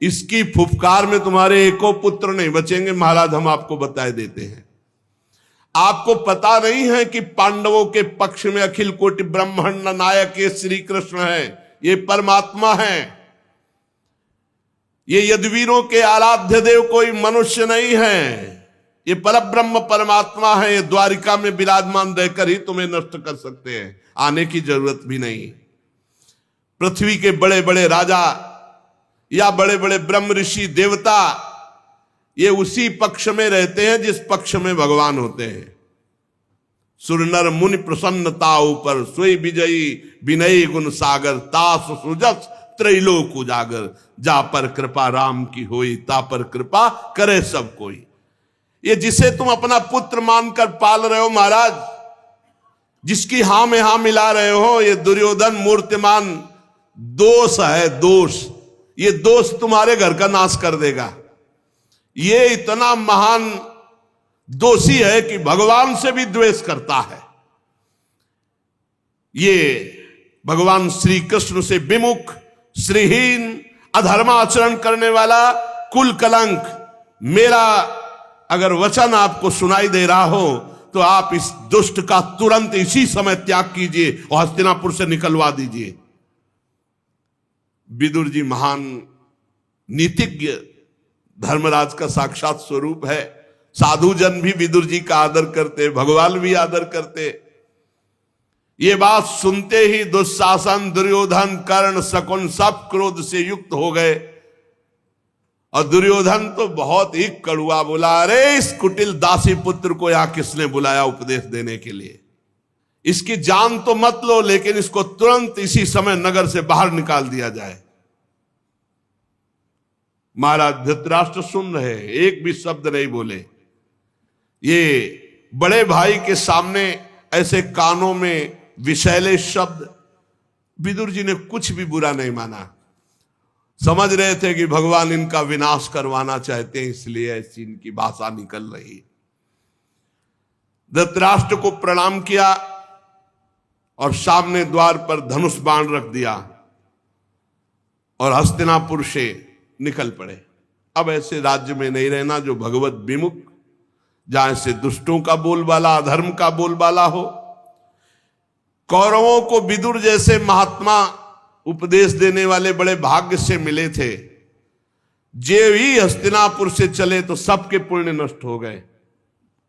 इसकी फुफकार में तुम्हारे एको पुत्र नहीं बचेंगे। महाराज हम आपको बताए देते हैं। आपको पता नहीं है कि पांडवों के पक्ष में अखिल कोटि ब्रह्मांड नायक ये श्री कृष्ण है, ये परमात्मा है। ये यदुवीरों के आराध्य देव कोई मनुष्य नहीं है, ये परब्रह्म परमात्मा है। ये द्वारिका में विराजमान रहकर ही तुम्हें नष्ट कर सकते हैं, आने की जरूरत भी नहीं। पृथ्वी के बड़े बड़े राजा या बड़े बड़े ब्रह्म ऋषि देवता ये उसी पक्ष में रहते हैं जिस पक्ष में भगवान होते हैं। सुर नर मुनि प्रसन्नता ऊपर सोई विजयी विनयी गुण सागर तास सुजस त्रैलोक उजागर जा पर कृपा राम की होई ता पर कृपा करे सब कोई। ये जिसे तुम अपना पुत्र मानकर पाल रहे हो महाराज, जिसकी हां में हां मिला रहे हो, ये दुर्योधन मूर्तिमान दोष है, दोष। ये दोष तुम्हारे घर का नाश कर देगा। ये इतना महान दोषी है कि भगवान से भी द्वेष करता है। ये भगवान श्री कृष्ण से विमुख, श्रीहीन, अधर्माचरण करने वाला, कुल कलंक। मेरा अगर वचन आपको सुनाई दे रहा हो तो आप इस दुष्ट का तुरंत इसी समय त्याग कीजिए और हस्तिनापुर से निकलवा दीजिए। विदुर जी महान नीतिज्ञ, धर्मराज का साक्षात स्वरूप है। साधु जन भी विदुर जी का आदर करते, भगवान भी आदर करते। ये बात सुनते ही दुशासन, दुर्योधन, कर्ण, शकुन सब क्रोध से युक्त हो गए। और दुर्योधन तो बहुत ही कड़ुआ बोला, अरे इस कुटिल दासी पुत्र को यहां किसने बुलाया उपदेश देने के लिए? इसकी जान तो मत लो, लेकिन इसको तुरंत इसी समय नगर से बाहर निकाल दिया जाए। महाराज धृतराष्ट्र सुन रहे, एक भी शब्द नहीं बोले। ये बड़े भाई के सामने ऐसे कानों में विषैले शब्द, विदुर जी ने कुछ भी बुरा नहीं माना। समझ रहे थे कि भगवान इनका विनाश करवाना चाहते हैं, इसलिए ऐसी इनकी भाषा निकल रही। धृतराष्ट्र को प्रणाम किया और सामने द्वार पर धनुष बाण रख दिया और हस्तिनापुर से निकल पड़े। अब ऐसे राज्य में नहीं रहना जो भगवत विमुख, जहां से दुष्टों का बोलबाला, अधर्म का बोलबाला हो। कौरवों को विदुर जैसे महात्मा उपदेश देने वाले बड़े भाग्य से मिले थे। जे ही हस्तिनापुर से चले तो सबके पुण्य नष्ट हो गए।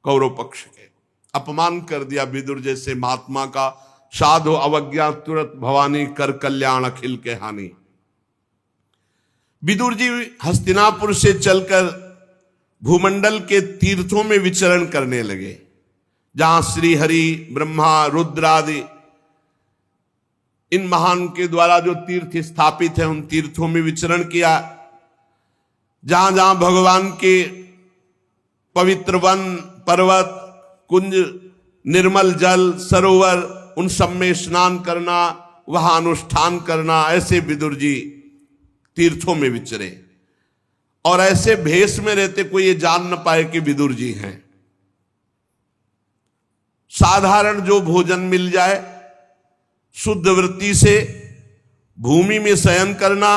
कौरव पक्ष के अपमान कर दिया विदुर जैसे महात्मा का। साधु अवज्ञा तुरंत भवानी कर कल्याण अखिल के हानि। विदुर जी हस्तिनापुर से चलकर भूमंडल के तीर्थों में विचरण करने लगे, जहां श्री हरि, ब्रह्मा, रुद्र आदि इन महान के द्वारा जो तीर्थ स्थापित है, उन तीर्थों में विचरण किया। जहां जहां भगवान के पवित्र वन, पर्वत, कुंज, निर्मल जल, सरोवर, उन सब में स्नान करना, वहां अनुष्ठान करना, ऐसे विदुर जी तीर्थों में विचरे। और ऐसे भेष में रहते कोई ये जान न पाए कि विदुर जी हैं। साधारण जो भोजन मिल जाए, शुद्ध वृत्ति से भूमि में शयन करना,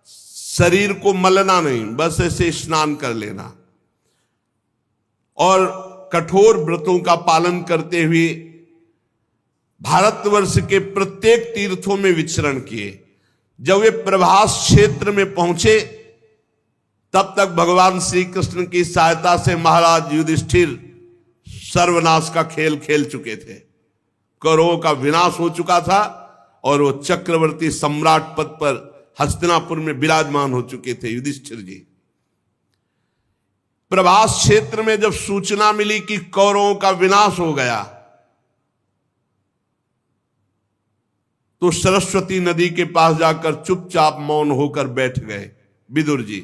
शरीर को मलना नहीं, बस ऐसे स्नान कर लेना। और कठोर व्रतों का पालन करते हुए भारतवर्ष के प्रत्येक तीर्थों में विचरण किए। जब वे प्रभास क्षेत्र में पहुंचे तब तक भगवान श्री कृष्ण की सहायता से महाराज युधिष्ठिर सर्वनाश का खेल खेल चुके थे। कौरवों का विनाश हो चुका था और वो चक्रवर्ती सम्राट पद पर हस्तिनापुर में विराजमान हो चुके थे युधिष्ठिर जी। प्रभास क्षेत्र में जब सूचना मिली कि कौरवों का विनाश हो गया तो सरस्वती नदी के पास जाकर चुपचाप मौन होकर बैठ गए विदुर जी।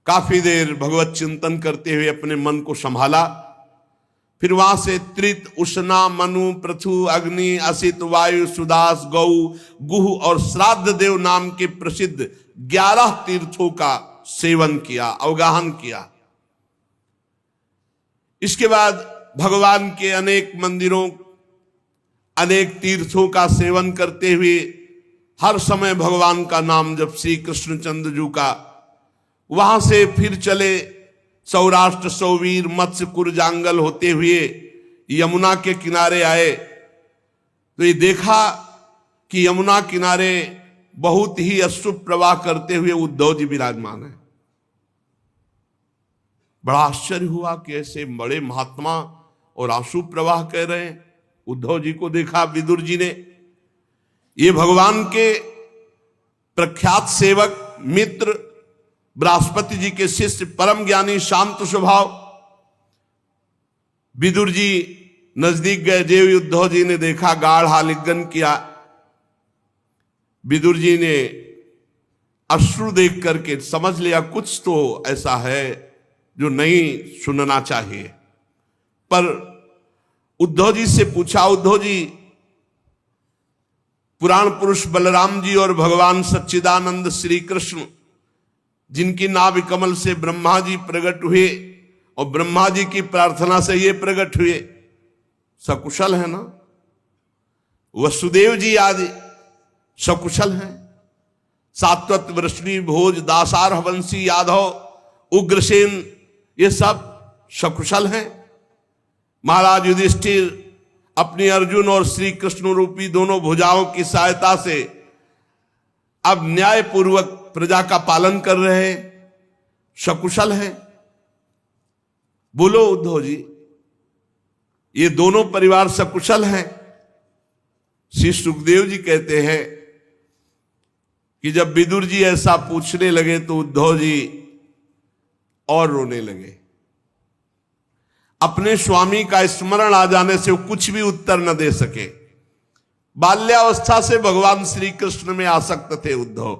काफी देर भगवत चिंतन करते हुए अपने मन को संभाला। फिर वहां से त्रित, उष्णा, मनु, पृथु, अग्नि, असित, वायु, सुदास, गौ, गुह और श्राद्ध देव नाम के प्रसिद्ध 11 तीर्थों का सेवन किया, अवगाहन किया। इसके बाद भगवान के अनेक मंदिरों, अनेक तीर्थों का सेवन करते हुए हर समय भगवान का नाम जब श्री कृष्णचंद्र जी का। वहां से फिर चले सौराष्ट्र, सौवीर, मत्स्य, कुरजांगल होते हुए यमुना के किनारे आए तो ये देखा कि यमुना किनारे बहुत ही अश्रु प्रवाह करते हुए उद्धव जी विराजमान है। बड़ा आश्चर्य हुआ कि ऐसे बड़े महात्मा और आंसू प्रवाह कह रहे हैं। उद्धव जी को देखा विदुर जी ने, ये भगवान के प्रख्यात सेवक, मित्र, बृहस्पति जी के शिष्य, परम ज्ञानी, शांत स्वभाव। विदुर जी नजदीक गए, देव उद्धव जी ने देखा, गाढ़ आलिंगन किया। विदुर जी ने अश्रु देख करके समझ लिया कुछ तो ऐसा है जो नहीं सुनना चाहिए। पर उद्धव जी से पूछा, उद्धव जी, पुराण पुरुष बलराम जी और भगवान सच्चिदानंद श्री कृष्ण जिनकी नाभि कमल से ब्रह्मा जी प्रकट हुए और ब्रह्मा जी की प्रार्थना से ये प्रकट हुए, सकुशल है ना? वसुदेव जी आदि सकुशल हैं। सात्वत, वृष्णि, भोज, दासार, हवंशी, यादव, उग्रसेन, ये सब सकुशल हैं। महाराज युधिष्ठिर अपनी अर्जुन और श्री कृष्ण रूपी दोनों भुजाओं की सहायता से अब न्यायपूर्वक प्रजा का पालन कर रहे हैं, सकुशल है। बोलो उद्धव जी, ये दोनों परिवार सकुशल हैं। श्री सुखदेव जी कहते हैं कि जब विदुर जी ऐसा पूछने लगे तो उद्धव जी और रोने लगे। अपने स्वामी का स्मरण आ जाने से वो कुछ भी उत्तर न दे सके। बाल्यावस्था से भगवान श्री कृष्ण में आसक्त थे उद्धव,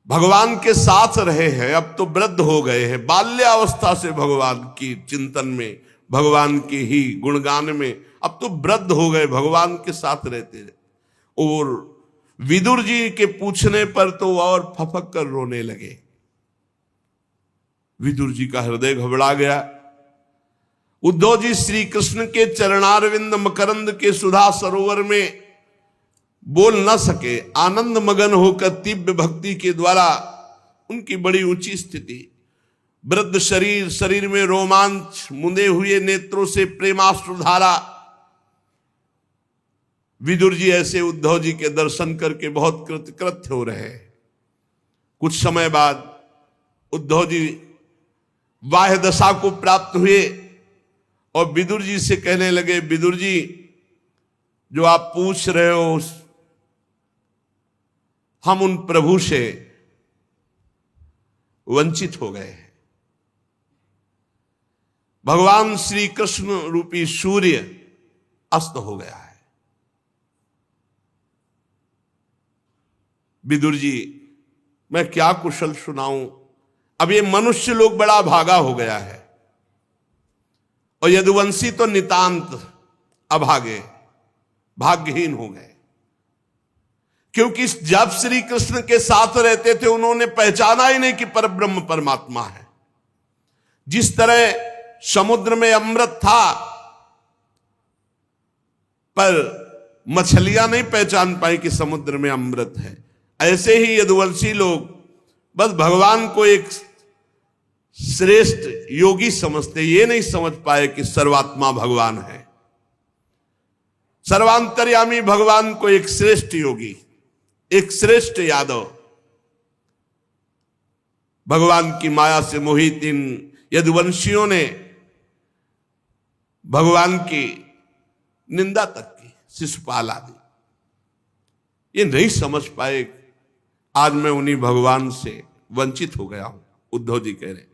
भगवान के साथ रहे हैं, अब तो वृद्ध हो गए हैं। बाल्यावस्था से भगवान की चिंतन में, भगवान के ही गुणगान में, अब तो वृद्ध हो गए, भगवान के साथ रहते हैं। और विदुर जी के पूछने पर तो और फफक कर रोने लगे। विदुर जी का हृदय घबरा गया। उद्धव जी श्री कृष्ण के चरणारविंद मकरंद के सुधा सरोवर में बोल न सके। आनंद मगन होकर तीव्र भक्ति के द्वारा उनकी बड़ी ऊंची स्थिति, वृद्ध शरीर, शरीर में रोमांच, मुंदे हुए नेत्रों से प्रेमाश्रुधारा। विदुर जी ऐसे उद्धव जी के दर्शन करके बहुत कृतकृत्य हो रहे हैं। कुछ समय बाद उद्धव जी बाह्य दशा को प्राप्त हुए और विदुर जी से कहने लगे, विदुर जी, जो आप पूछ रहे हो हम उन प्रभु से वंचित हो गए हैं। भगवान श्री कृष्ण रूपी सूर्य अस्त हो गया है। विदुर जी, मैं क्या कुशल सुनाऊं, अब ये मनुष्य लोग बड़ा भागा हो गया है और यदुवंशी तो नितांत अभागे, भाग्यहीन हो गए। क्योंकि जब श्री कृष्ण के साथ रहते थे उन्होंने पहचाना ही नहीं कि परब्रह्म परमात्मा है। जिस तरह समुद्र में अमृत था पर मछलियां नहीं पहचान पाई कि समुद्र में अमृत है, ऐसे ही यदुवंशी लोग बस भगवान को एक श्रेष्ठ योगी समझते, ये नहीं समझ पाए कि सर्वात्मा भगवान है। सर्वांतर्यामी भगवान को एक श्रेष्ठ योगी, एक श्रेष्ठ यादव, भगवान की माया से मोहित इन यदुवंशियों ने भगवान की निंदा तक की, शिशुपाल आदि। ये नहीं समझ पाए, आज मैं उन्हीं भगवान से वंचित हो गया हूं। उद्धव जी कह रहे,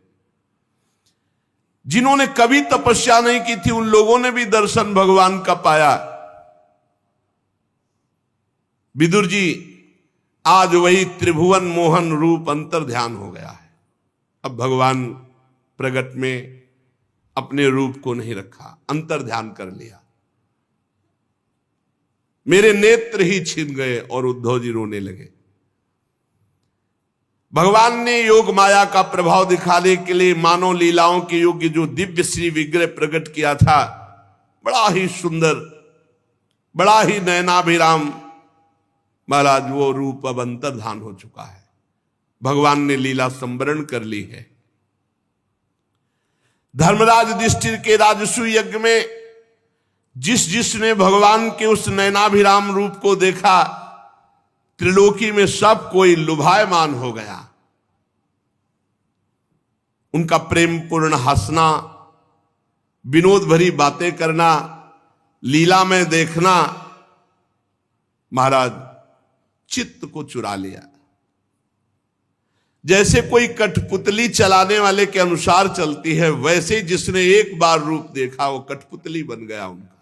जिन्होंने कभी तपस्या नहीं की थी उन लोगों ने भी दर्शन भगवान का पाया। विदुर जी, आज वही त्रिभुवन मोहन रूप अंतर ध्यान हो गया है। अब भगवान प्रगट में अपने रूप को नहीं रखा, अंतर ध्यान कर लिया। मेरे नेत्र ही छिन गए और उद्धव जी रोने लगे। भगवान ने योग माया का प्रभाव दिखाने के लिए मानव लीलाओं के योग्य जो दिव्य श्री विग्रह प्रकट किया था, बड़ा ही सुंदर, बड़ा ही नयनाभिराम, महाराज वो रूप अब अंतर्धान हो चुका है, भगवान ने लीला संवरण कर ली है। धर्मराज युधिष्ठिर के राजसूय यज्ञ में जिसने भगवान के उस नयनाभिराम रूप को देखा, त्रिलोकी में सब कोई लुभायमान हो गया। उनका प्रेम पूर्ण हंसना, विनोद भरी बातें करना, लीला में देखना महाराज चित्त को चुरा लिया। जैसे कोई कठपुतली चलाने वाले के अनुसार चलती है, वैसे ही जिसने एक बार रूप देखा वो कठपुतली बन गया उनका।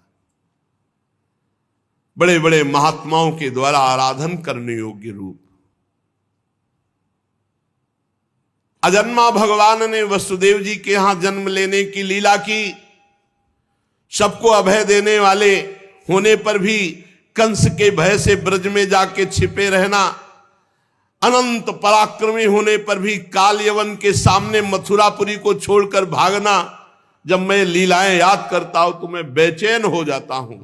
बड़े बड़े महात्माओं के द्वारा आराधन करने योग्य रूप। अजन्मा भगवान ने वसुदेव जी के यहां जन्म लेने की लीला की। सबको अभय देने वाले होने पर भी कंस के भय से ब्रज में जाके छिपे रहना, अनंत पराक्रमी होने पर भी काल यवन के सामने मथुरापुरी को छोड़कर भागना। जब मैं लीलाएं याद करता हूं तो मैं बेचैन हो जाता हूं।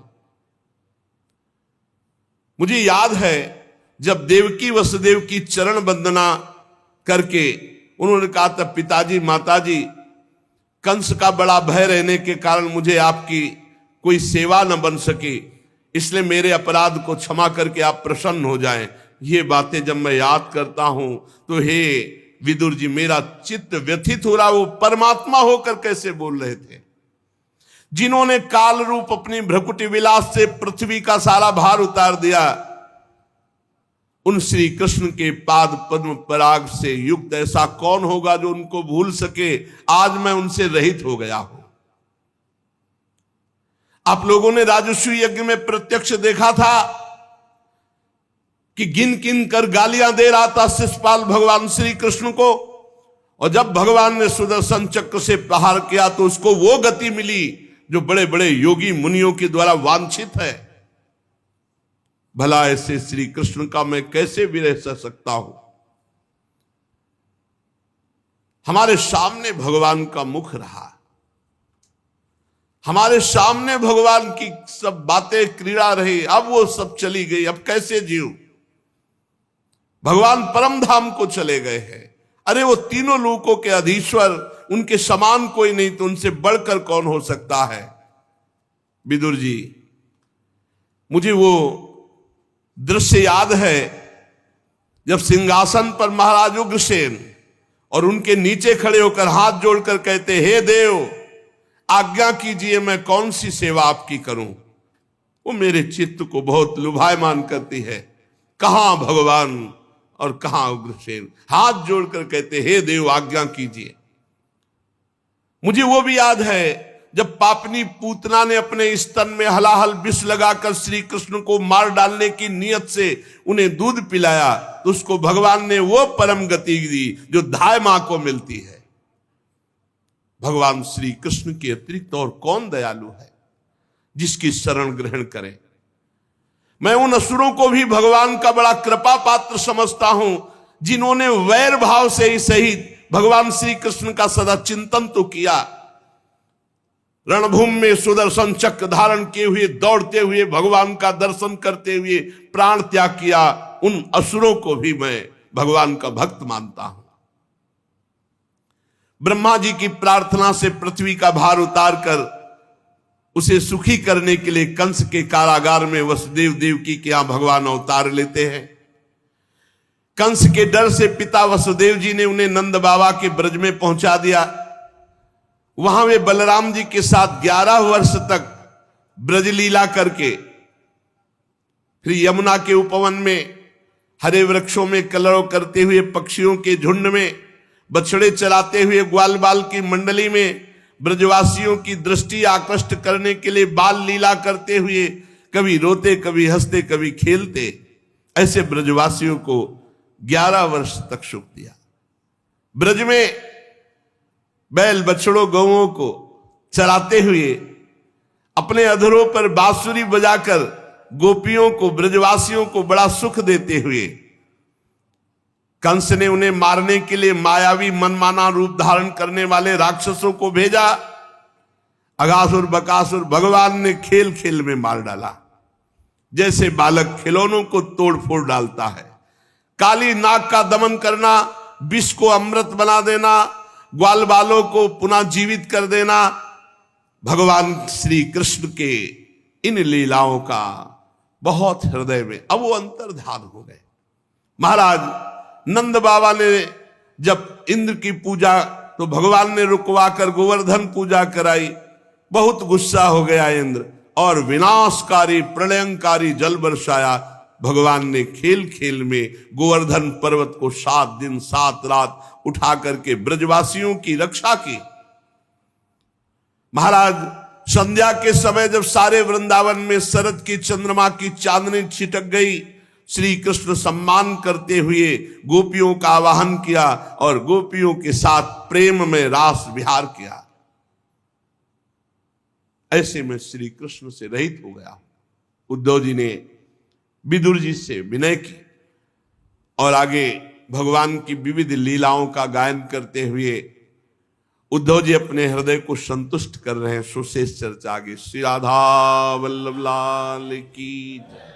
मुझे याद है जब देवकी वसुदेव की चरण वंदना करके उन्होंने कहा था, पिताजी माताजी, कंस का बड़ा भय रहने के कारण मुझे आपकी कोई सेवा न बन सके, इसलिए मेरे अपराध को क्षमा करके आप प्रसन्न हो जाएं। ये बातें जब मैं याद करता हूं तो हे विदुर जी, मेरा चित्त व्यथित हो रहा। वो परमात्मा होकर कैसे बोल रहे थे, जिन्होंने काल रूप अपनी भ्रकुटी विलास से पृथ्वी का सारा भार उतार दिया। उन श्री कृष्ण के पाद पद्म पराग से युक्त ऐसा कौन होगा जो उनको भूल सके। आज मैं उनसे रहित हो गया हूं। आप लोगों ने राजसूय यज्ञ में प्रत्यक्ष देखा था कि गिन गिन कर गालियां दे रहा था शिशुपाल भगवान श्री कृष्ण को, और जब भगवान ने सुदर्शन चक्र से प्रहार किया तो उसको वो गति मिली जो बड़े बड़े योगी मुनियों के द्वारा वांछित है। भला ऐसे श्री कृष्ण का मैं कैसे विरह सकता हूं। हमारे सामने भगवान का मुख रहा, हमारे सामने भगवान की सब बातें क्रीड़ा रही, अब वो सब चली गई। अब कैसे जीऊं। भगवान परम धाम को चले गए हैं। अरे वो तीनों लोकों के अधीश्वर, उनके समान कोई नहीं, तो उनसे बढ़कर कौन हो सकता है। विदुर जी, मुझे वो दृश्य याद है जब सिंहासन पर महाराज उग्रसेन और उनके नीचे खड़े होकर हाथ जोड़कर कहते, हे देव आज्ञा कीजिए, मैं कौन सी सेवा आपकी करूं। वो मेरे चित्त को बहुत लुभायमान करती है। कहां भगवान और कहां उग्रसेन, हाथ जोड़कर कहते, हे देव आज्ञा कीजिए। मुझे वो भी याद है जब पापनी पूतना ने अपने स्तन में हलाहल विष लगाकर श्री कृष्ण को मार डालने की नियत से उन्हें दूध पिलाया, तो उसको भगवान ने वो परम गति दी जो धाय मां को मिलती है। भगवान श्री कृष्ण के अतिरिक्त और कौन दयालु है जिसकी शरण ग्रहण करे। मैं उन असुरों को भी भगवान का बड़ा कृपा पात्र समझता हूं जिन्होंने वैर भाव से ही सही भगवान श्री कृष्ण का सदा चिंतन तो किया। रणभूमि में सुदर्शन चक्र धारण किए हुए दौड़ते हुए भगवान का दर्शन करते हुए प्राण त्याग किया। उन असुरों को भी मैं भगवान का भक्त मानता हूं। ब्रह्मा जी की प्रार्थना से पृथ्वी का भार उतार कर उसे सुखी करने के लिए कंस के कारागार में वसुदेव देवकी के यहां भगवान अवतार लेते हैं। कंस के डर से पिता वसुदेव जी ने उन्हें नंद बाबा के ब्रज में पहुंचा दिया। वहां वे बलराम जी के साथ 11 वर्ष तक ब्रज लीला करके फिर यमुना के उपवन में हरे वृक्षों में कलरव करते हुए पक्षियों के झुंड में बछड़े चलाते हुए ग्वाल बाल की मंडली में ब्रजवासियों की दृष्टि आकृष्ट करने के लिए बाल लीला करते हुए कभी रोते कभी हंसते कभी खेलते, ऐसे ब्रजवासियों को 11 वर्ष तक सुख दिया। ब्रज में बैल बछड़ों गौओं को चराते हुए अपने अधरों पर बांसुरी बजाकर गोपियों को ब्रजवासियों को बड़ा सुख देते हुए कंस ने उन्हें मारने के लिए मायावी मनमाना रूप धारण करने वाले राक्षसों को भेजा। अगासुर बकासुर भगवान ने खेल खेल में मार डाला। जैसे बालक खिलौनों को तोड़ फोड़ डालता है। काली नाग का दमन करना, विष को अमृत बना देना, ग्वाल बालों को पुनः जीवित कर देना, भगवान श्री कृष्ण के इन लीलाओं का बहुत हृदय में अब वो अंतर्धान हो गए। महाराज नंद बाबा ने जब इंद्र की पूजा तो भगवान ने रुकवा कर गोवर्धन पूजा कराई। बहुत गुस्सा हो गया इंद्र और विनाशकारी प्रलयंकारी जल बरसाया। भगवान ने खेल खेल में गोवर्धन पर्वत को 7 दिन 7 रात उठा करके ब्रजवासियों की रक्षा की। महाराज संध्या के समय जब सारे वृंदावन में शरद की चंद्रमा की चांदनी छिटक गई, श्री कृष्ण सम्मान करते हुए गोपियों का आवाहन किया और गोपियों के साथ प्रेम में रास विहार किया। ऐसे में श्री कृष्ण से रहित हो गया। उद्धव जी ने विदुर जी से विनय की और आगे भगवान की विविध लीलाओं का गायन करते हुए उद्धव जी अपने हृदय को संतुष्ट कर रहे हैं। सुशेष चर्चा आगे। श्री राधा वल्लभ लाल की जय।